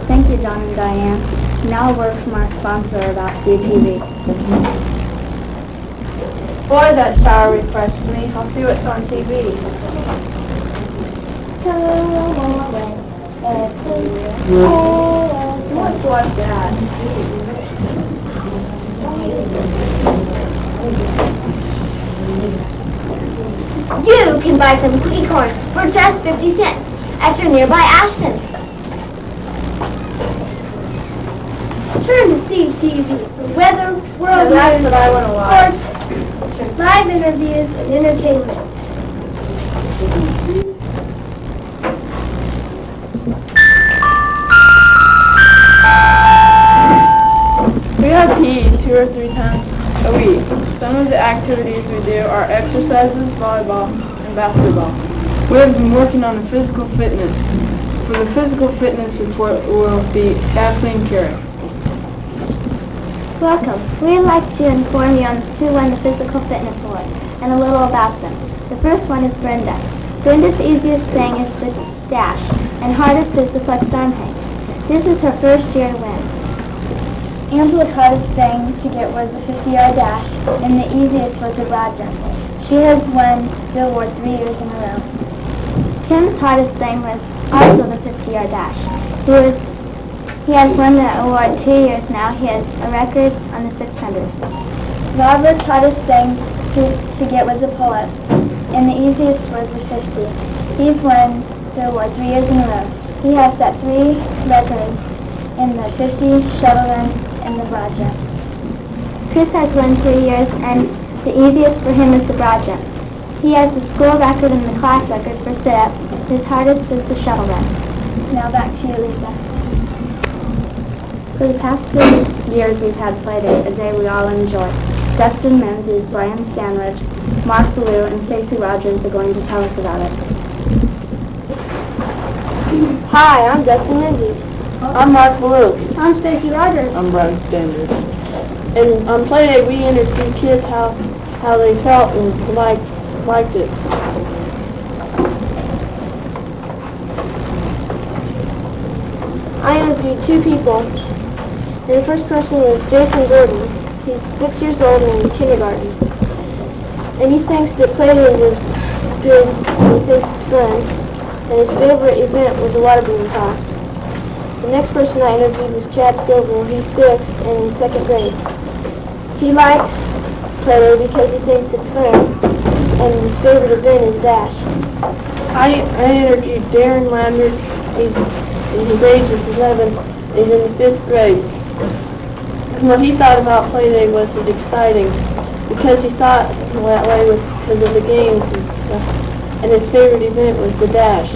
Thank you, John and Diane. Now a word from our sponsor about CTV. Boy, that shower refreshed me. I'll see what's on TV. Let's watch that. You can buy some cookie corn for just 50 cents at your nearby Ashton. Turn to CTV for weather, world That's news, what I want to watch. sports, live interviews, and entertainment. We have PE 2 or 3 times a week. Some of the activities we do are exercises, volleyball, and basketball. We have been working on the physical fitness. For the physical fitness report will be Kathleen Carey. Welcome. We'd like to inform you on who won the Physical Fitness Awards and a little about them. The first one is Brenda. Brenda's easiest thing is the dash, and hardest is the flexed arm hang. This is her first year to win. Angela's hardest thing to get was the 50-yard dash, and the easiest was the broad jump. She has won the award 3 years in a row. Tim's hardest thing was also the 50-yard dash. He has won the award 2 years now. He has a record on the 600. Robert's hardest thing to get was the pull-ups, and the easiest was the 50. He's won the award 3 years in a row. He has set 3 records in the 50, shuttle run, and the broad jump. Chris has won 3 years, and the easiest for him is the broad jump. He has the school record and the class record for sit-ups. His hardest is the shuttle run. Now back to you, Lisa. For the past 2 years, we've had play day, a day we all enjoy. Dustin Menzies, Brian Stanridge, Mark Ballou, and Stacy Rogers are going to tell us about it. Hi, I'm Dustin Menzies. I'm Mark Ballou. I'm Stacy Rogers. I'm Brian Standard. And on play day, we interviewed kids how they felt and liked it. I interviewed 2 people. And the first person was Jason Gordon. He's 6 years old and in kindergarten. And he thinks that play day was good, and he thinks it's fun. And his favorite event was the water balloon toss. The next person I interviewed was Chad Scoville. He's 6 and in 2nd grade. He likes play day because he thinks it's fun, and his favorite event is dash. I interviewed Darren Lambert. His age is 11. He's in the 5th grade. And what he thought about play day was it exciting because he thought that way was because of the games and stuff. And his favorite event was the dash.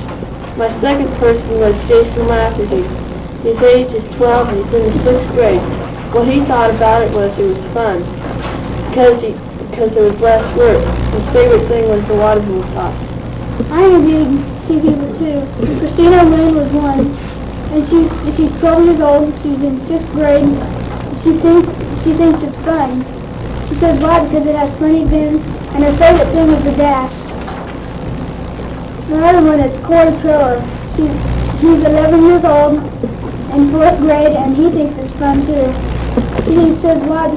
My second person was Jason Lafferty. His age is 12 and he's in the 6th grade. What he thought about it was fun because there was less work. His favorite thing was the water balloon toss. I interviewed 2 people too. Christina Lynn was one, and she's 12 years old. She's in 6th grade. She thinks it's fun. She says why? Because it has funny events, and her favorite thing is the dash. The other one is Corey Triller. He's 11 years old in 4th grade, and he thinks it's fun too. He says why?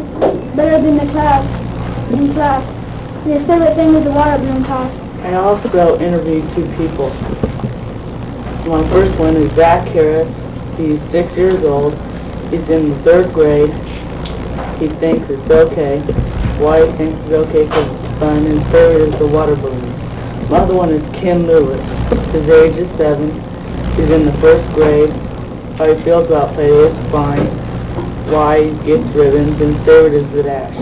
Better than the class in class. And his favorite thing is the water balloon toss. I also interviewed 2 people. My first one is Zach Harris. He's 6 years old. He's in the 3rd grade. He thinks it's okay. Why he thinks it's okay? Because it's fun. And his favorite is the water balloons. My other one is Kim Lewis. His age is 7. He's in the 1st grade. How he feels about play day is fine. Why he gets ribbons. And his favorite is the dash.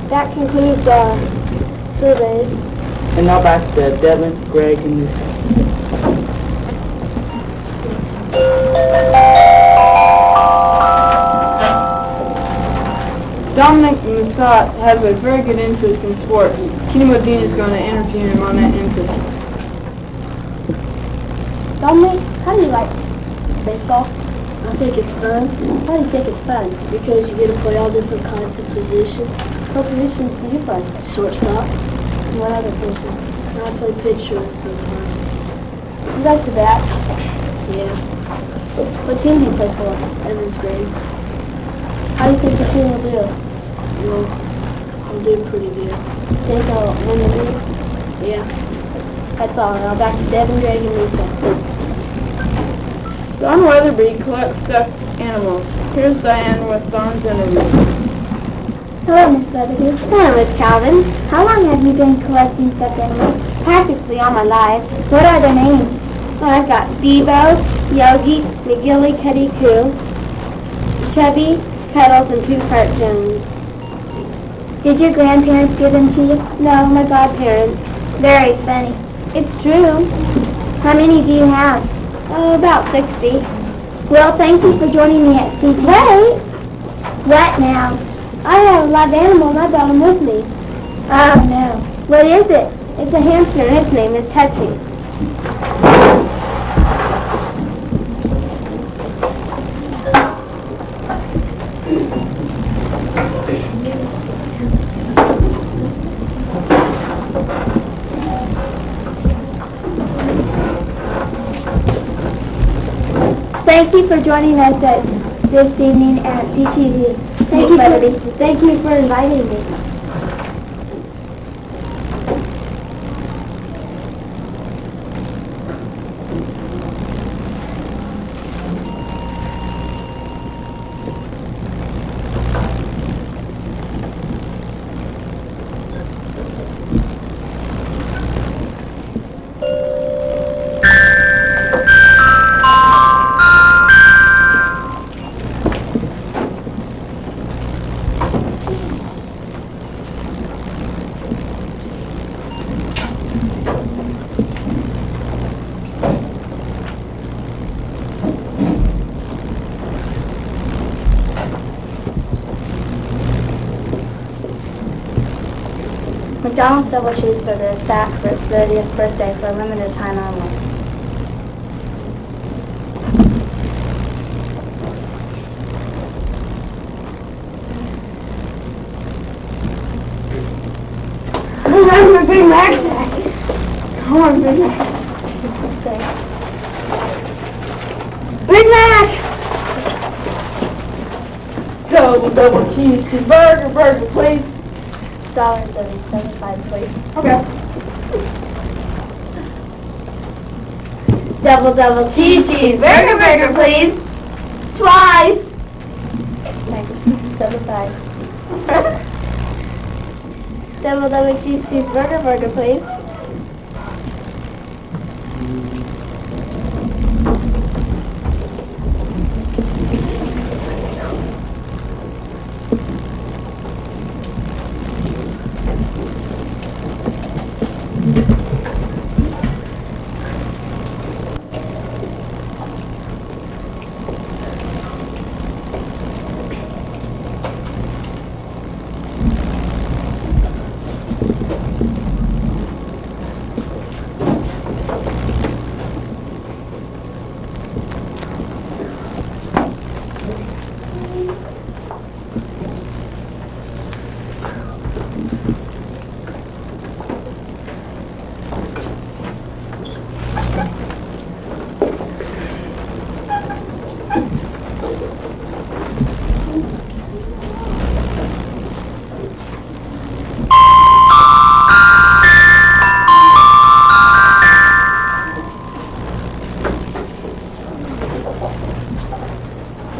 That concludes our surveys. And now back to Devin, Greg, and Lisa. Dominic Massat has a very good interest in sports. Kenny Modine is going to interview him on that interest. Dominic, how do you like baseball? I think it's fun. Why do you think it's fun? Because you get to play all different kinds of positions. What positions do you play? Shortstop. And what other position? I play pitcher sometimes. You like to bat? Yeah. What team do you play for? Evans grade. How do you think the team will do? Well, I'll do pretty good. Think I'll win the league? Yeah. That's all. Now back to Devin, Greg, and Lisa. Don Weatherby collects stuffed animals. Here's Diane with Don's interview. Hello, Miss Weatherby. Hello, Miss Calvin. How long have you been collecting stuffed animals? Practically all my life. What are their names? Well, I've got Bebo, Yogi, McGillicuddy Coo, Chubby, Cuddles, and Two-Part Jones. Did your grandparents give them to you? No, my godparents. Very funny. It's true. How many do you have? Oh, about 60. Well, thank you for joining me at CT. Wait! What now? I have a lot of animals. I brought them with me. Oh, no. What is it? It's a hamster, and its name is Touchy. Thank you for joining us this evening at CTV. Thank you for inviting me. McDonald's double cheeseburger is stacked for its 30th birthday for a limited time only. I want a Big Mac. I want a Big Mac. Big Mac! Double cheeseburger, burger, please. $1.75, please. Okay. Double cheese, burger, please. Twice. Thanks. 75. Double cheese, burger, please.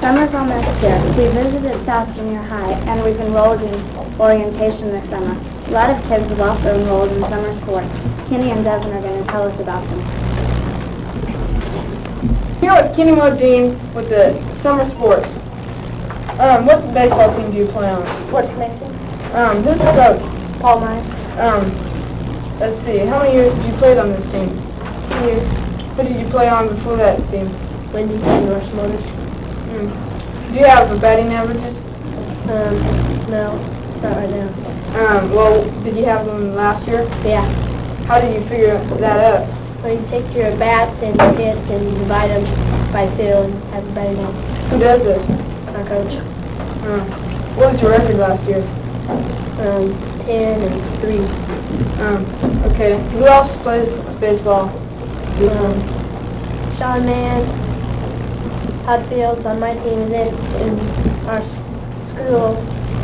Summer's almost here. We visited South Junior High, and we've enrolled in orientation this summer. A lot of kids have also enrolled in summer sports. Kenny and Devin are going to tell us about them. Here with Kenny Modine with the summer sports. What baseball team do you play on? What's the name? Who's the coach? Paul Meyer. Let's see, how many years did you play on this team? 2 years. Who did you play on before that team? Wendy and Rush Motors. Do you have batting averages? No, not right now. Well, did you have them last year? Yeah. How did you figure that out? where you take your bats and your hits and you divide them by 2 and have a better game. Who does this? Our coach. What was your record last year? 10 and 3. Okay. Who else plays baseball? Sean Mann, Todd Fields on my team, and then in our school,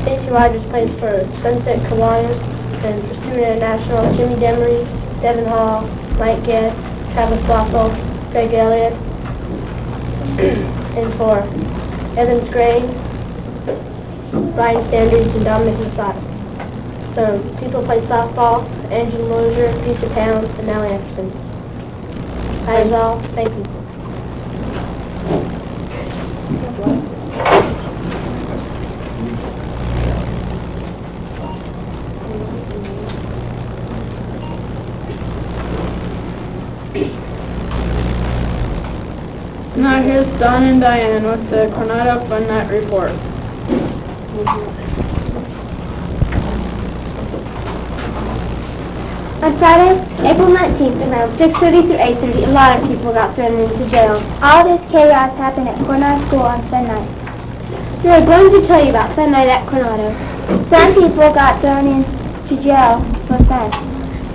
Casey Rogers plays for Sunset Kiwanis, and for Student International, Jimmy Demery, Devin Hall, Mike Getz, Travis Waffle, Greg Elliott, and for Evans Gray, Brian Standards, and Dominic Masada. Some people play softball: Angela Mosier, Lisa Towns, and Allie Anderson. That is all. Thank you. Now here's Don and Diane with the Coronado Fun Night Report. On Friday, April 19th, around 6:30 through 8:30, a lot of people got thrown into jail. All this chaos happened at Coronado School on Fun Night. We are going to tell you about Fun Night at Coronado. Some people got thrown into jail for fun.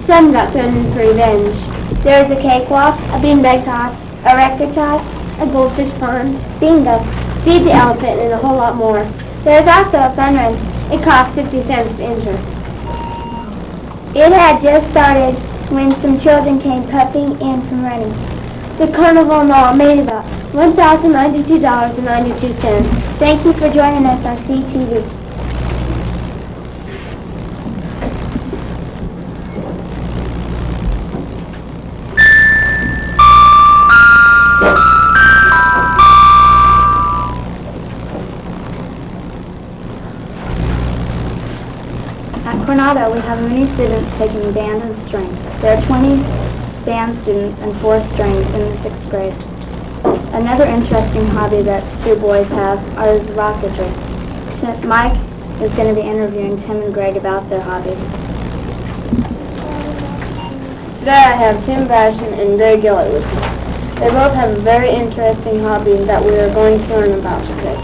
Some got thrown in for revenge. There was a cakewalk, a beanbag toss, a record toss, a goldfish pond, bingo, feed the elephant, and a whole lot more. There was also a fun run. It cost 50 cents to enter. It had just started when some children came puffing in from running. The carnival and all made about $1,092.92. Thank you for joining us on CTV. At Coronado, we have many students taking band and string. There are 20 band students and 4 strings in the 6th grade. Another interesting hobby that 2 boys have is rocketry. Mike is going to be interviewing Tim and Greg about their hobby. Today I have Tim Bashan and Greg Gillett with me. They both have a very interesting hobby that we are going to learn about today.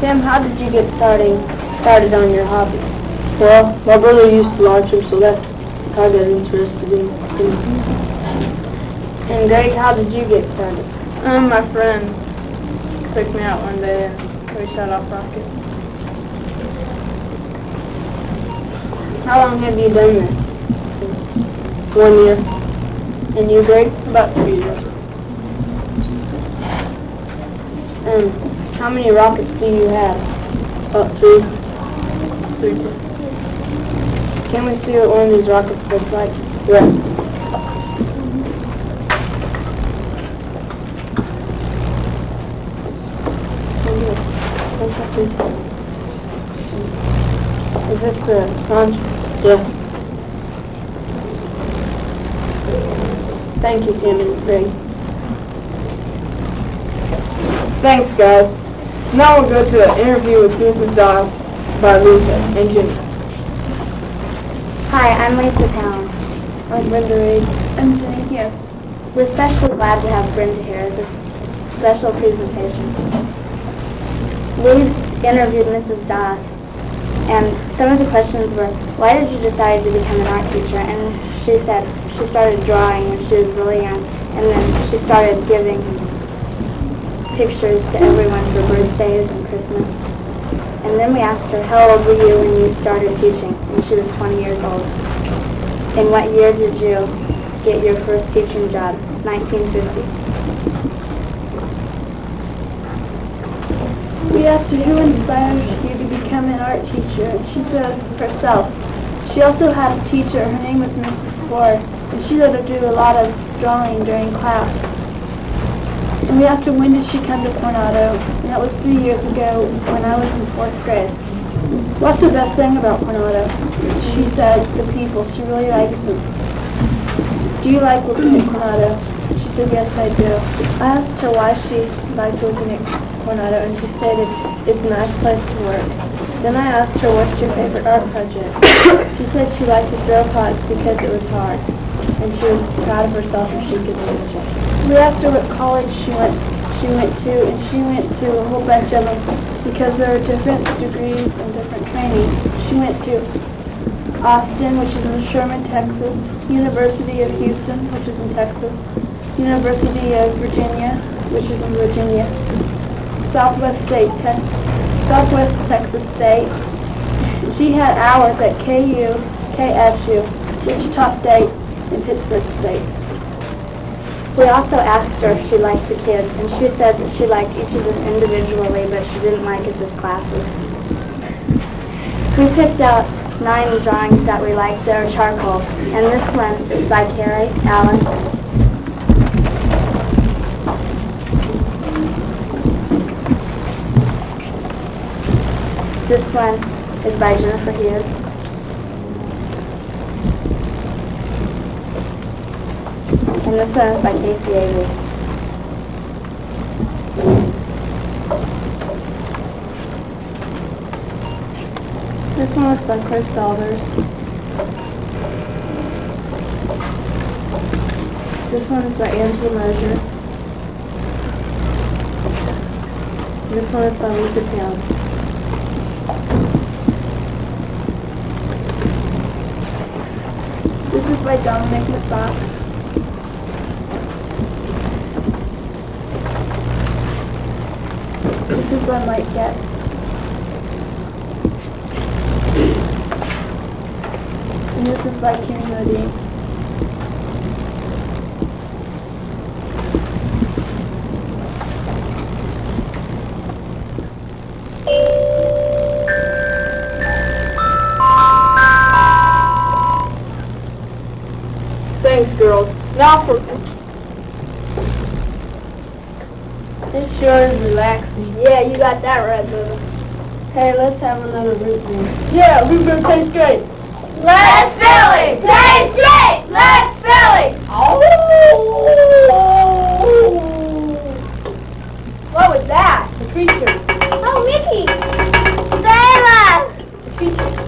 Tim, how did you get started on your hobby? Well, my brother used to launch them, so that's how I got interested in them. And Greg, how did you get started? My friend took me out one day and we shot off rockets. How long have you done this? 1 year. And you, Greg? About 2 years. How many rockets do you have? About 3. 3. Can we see what one of these rockets looks like? Yeah. Is this the launch? Yeah. Thank you, Tim and Greg. Thanks, guys. Now we'll go to an interview with Mrs. Doss by Lisa and Jimmy. Hi, I'm Lisa Towns. I'm Brenda Reed. I'm Jenny here. We're especially glad to have Brenda here as a special presentation. We interviewed Mrs. Doss, and some of the questions were, why did you decide to become an art teacher? And she said she started drawing when she was really young, and then she started giving pictures to everyone for birthdays and Christmas. And then we asked her, how old were you when you started teaching? And she was 20 years old. In what year did you get your first teaching job? 1950. We asked her who inspired you to become an art teacher, and she said herself. She also had a teacher, her name was Mrs. Ford, and she let her do a lot of drawing during class. And we asked her when did she come to Coronado, and that was 3 years ago when I was in 4th grade. What's the best thing about Coronado? She said the people. She really likes them. Do you like working at Coronado? She said, yes, I do. I asked her why she liked working at Coronado, and she stated, it's a nice place to work. Then I asked her, what's your favorite art project? She said she liked to throw pots because it was hard. and she was proud of herself if she could manage it. We asked her what college she went to, and she went to a whole bunch of them because there are different degrees and different trainings. She went to Austin, which is in Sherman, Texas, University of Houston, which is in Texas, University of Virginia, which is in Virginia, Southwest Texas State. She had hours at KU, KSU, Wichita State, and Pittsburgh State. We also asked her if she liked the kids, and she said that she liked each of us individually, but she didn't like us as classes. We picked out 9 drawings that we liked that are charcoal, and this one is by Carrie Allen. This one is by Jennifer Hughes. And this one is by Casey Avery. This one was by Chris Salvers. This one is by Angela Mosier. This one is by Lisa Towns. This is by Dominic Massock. This is by Mike Getz. And this is by Kenny Modine. Thanks, girls. Now for... This sure is relaxing. Yeah, you got that right, brother. Hey, let's have another root beer. Yeah, root beer tastes great. Let's Philly! Taste great! Let's Philly! What was that? The creature. Oh, Mickey! Save us!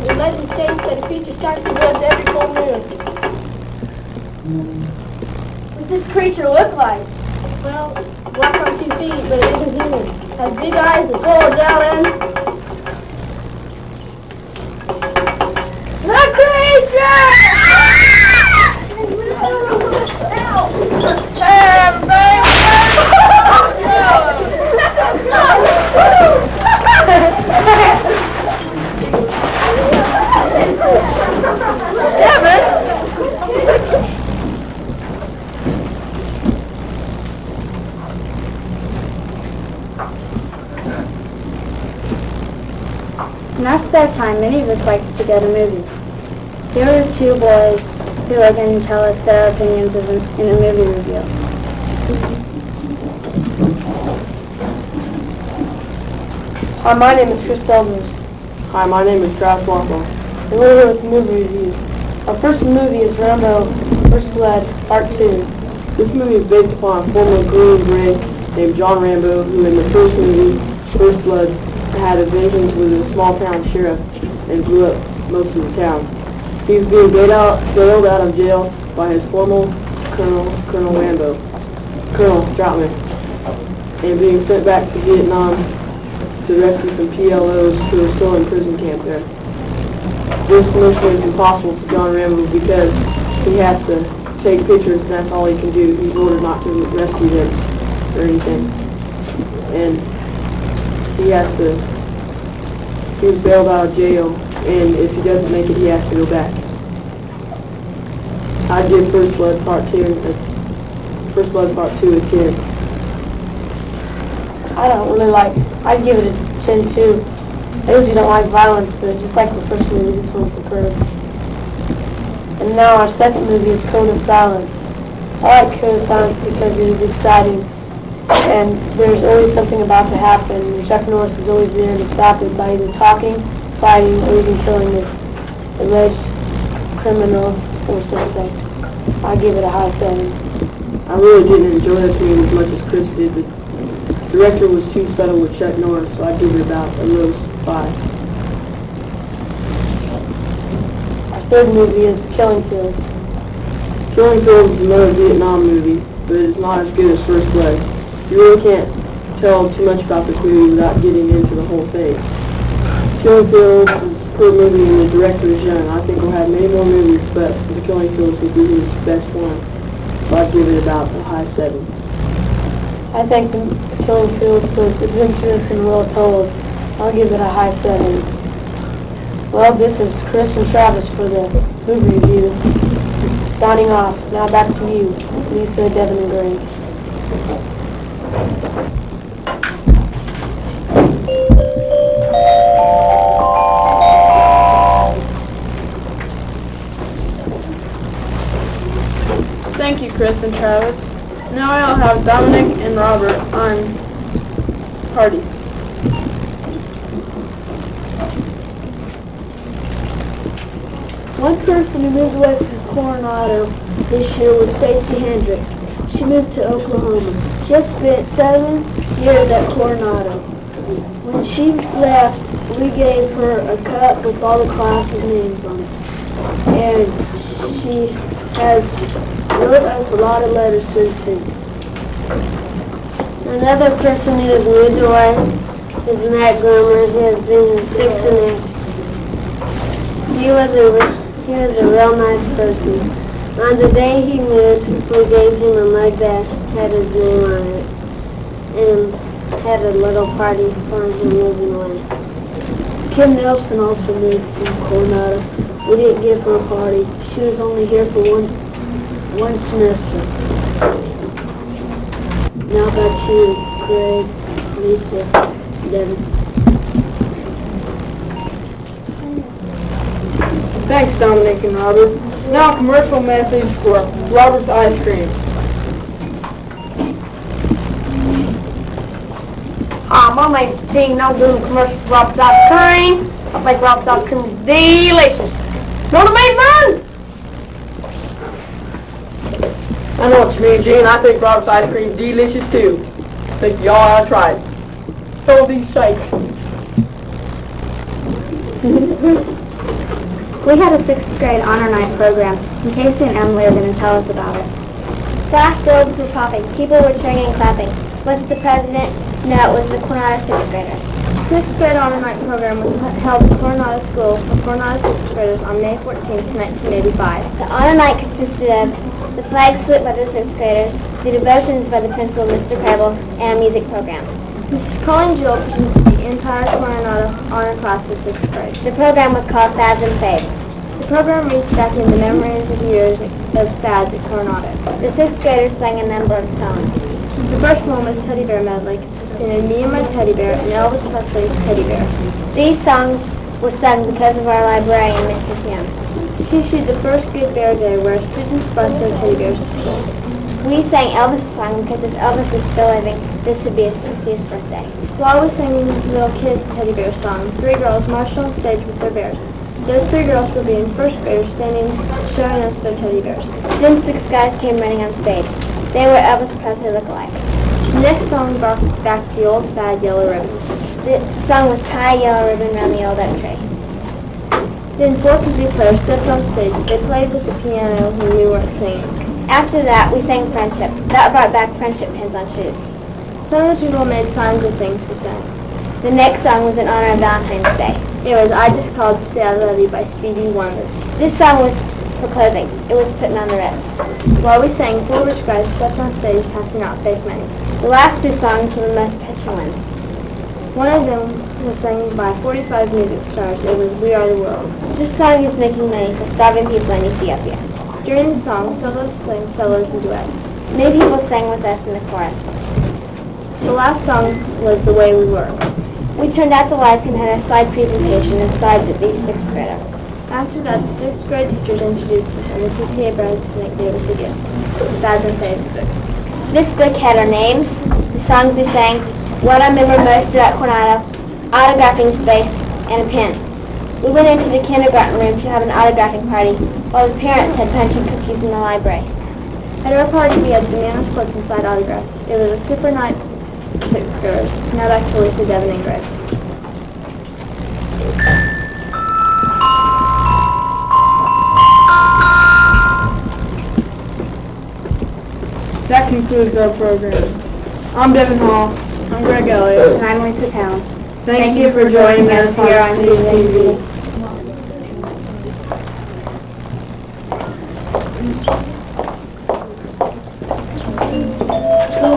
The legend states that a creature starts the woods every full moon. What's this creature look like? Well, walk on 2 feet, but it isn't human. Has big eyes and full of gallons. The creature! In our spare time, many of us like to go to movies. Here are 2 boys who are going to tell us their opinions in a movie review. Hi, my name is Chris Selvers. Hi, my name is Travis Walpole. And we're here with the movie review. Our first movie is Rambo, First Blood, Part 2. This movie is based upon a former Green Beret named John Rambo, who in the first movie, First Blood, had acquaintance with a small town sheriff and blew up most of the town. He was being bailed out of jail by his former Colonel Rambo, Colonel Troutman, and being sent back to Vietnam to rescue some PLOs who are still in prison camp there. This mission is impossible for John Rambo because he has to take pictures and that's all he can do. He's ordered not to rescue them or anything. And he was bailed out of jail, and if he doesn't make it, he has to go back. I'd give First Blood Part 2 a 10. I'd give it a 10 too. I usually don't like violence, but just like the first movie, this one's superb. And now our second movie is Code of Silence. I like Code of Silence because it is exciting, and there's always something about to happen, and Chuck Norris is always there to stop it by either talking, fighting, or even killing this alleged criminal or suspect. I give it a high 7. I really didn't enjoy this movie as much as Chris did, but the director was too subtle with Chuck Norris, so I'd give it about a low 5. Our third movie is Killing Fields. Killing Fields is another Vietnam movie, but it's not as good as First Blood. You really can't tell too much about this movie without getting into the whole thing. Killing Fields is a good movie and the director is young. I think we'll have many more movies, but The Killing Fields will be his best one. So I'd give it about a high 7. I think The Killing Fields was adventurous and well told. I'll give it a high 7. Well, this is Chris and Travis for the movie review. Signing off. Now back to you, Lisa, Devin, and Gray. Thank you, Chris and Travis. Now I'll have Dominic and Robert on parties. One person who moved away from Coronado this year was Stacy Hendricks. She moved to Oklahoma. She has spent 7 years at Coronado. When she left, we gave her a cup with all the classes' names on it. And she has wrote us a lot of letters since then. Another person who has moved away is Matt Grummer. He has been 6 and 8. He was a real nice person. On the day he moved, we gave him a mug that had his name on it and had a little party for him moving away. Kim Nelson also moved from Coronado. We didn't give her a party. She was only here for one semester. Now back to you, Greg, Lisa, Devin. Thanks, Dominic and Robert. Now a commercial message for Robert's Ice Cream. My name's Gene. I'm doing a commercial for Robert's Ice Cream. I think Robert's Ice Cream is delicious. Know what I mean, man? I know what you mean, Gene. I think Robert's Ice Cream is delicious too. Think y'all ought to try it. So these shakes. We had a 6th grade honor night program, and Casey and Emily are going to tell us about it. Flashbulbs were popping. People were cheering and clapping. Was the president? No, it was the Coronado 6th graders. 6th grade honor night program was held at Coronado School for Coronado 6th graders on May 14, 1985. The honor night consisted of the flag salute by the 6th graders, the devotions by the principal, Mr. Crabble, and a music program. Mrs. Colleen Jewell presented the entire Coronado honor class of 6th grade. The program was called Fads and Faves. The program reached back into memories of years of fads at Coronado. The 6th graders sang a number of songs. The first one was Teddy Bear Medley, consisting of Me and My Teddy Bear and Elvis Presley's Teddy Bear. These songs were sung because of our librarian, Mrs. Young. She issued the first Good Bear Day where students brought their teddy bears to school. We sang Elvis' song because if Elvis was still living, this would be his 50th birthday. While we sang the little kids' teddy bear song, 3 girls marched on stage with their bears. Those 3 girls were being first graders standing, showing us their teddy bears. Then 6 guys came running on stage. They were Elvis Presley lookalikes. The next song brought back the old fad Yellow Ribbons. The song was Tie a Yellow Ribbon Round the Old Oak Tree. Then 4 kazoo players stepped on stage. They played with the piano when we weren't singing. After that, we sang Friendship. That brought back friendship pins on shoes. Some of the people made signs of things we sang. The next song was in honor of Valentine's Day. It was I Just Called to Say I Love You by Stevie Wonder. This song was for clothing. It was putting on the Ritz. While we sang, 4 rich guys stepped on stage passing out fake money. The last 2 songs were the most touching ones. One of them was sung by 45 music stars. It was We Are the World. This song is making money for starving people in Ethiopia. During the song, soloists sang solos and duets. Many people sang with us in the chorus. The last song was The Way We Were. We turned out the lights and had a slide presentation inside of each 6th grader. After that, the 6th grade teachers introduced us, and the PTA president gave us a gift, the Fads and Faves book. This book had our names, the songs we sang, what I remember most about Coronado, autographing space, and a pen. We went into the kindergarten room to have an autographing party, while the parents had punch and cookies in the library. At our party, we had banana splits inside autographs. It was a super night for 6th graders. Now back to Lisa, Devin, and Greg. That concludes our program. I'm Devin Hall. I'm Greg Elliott. And I'm Lisa Town. Thank you for joining us here on CTV. School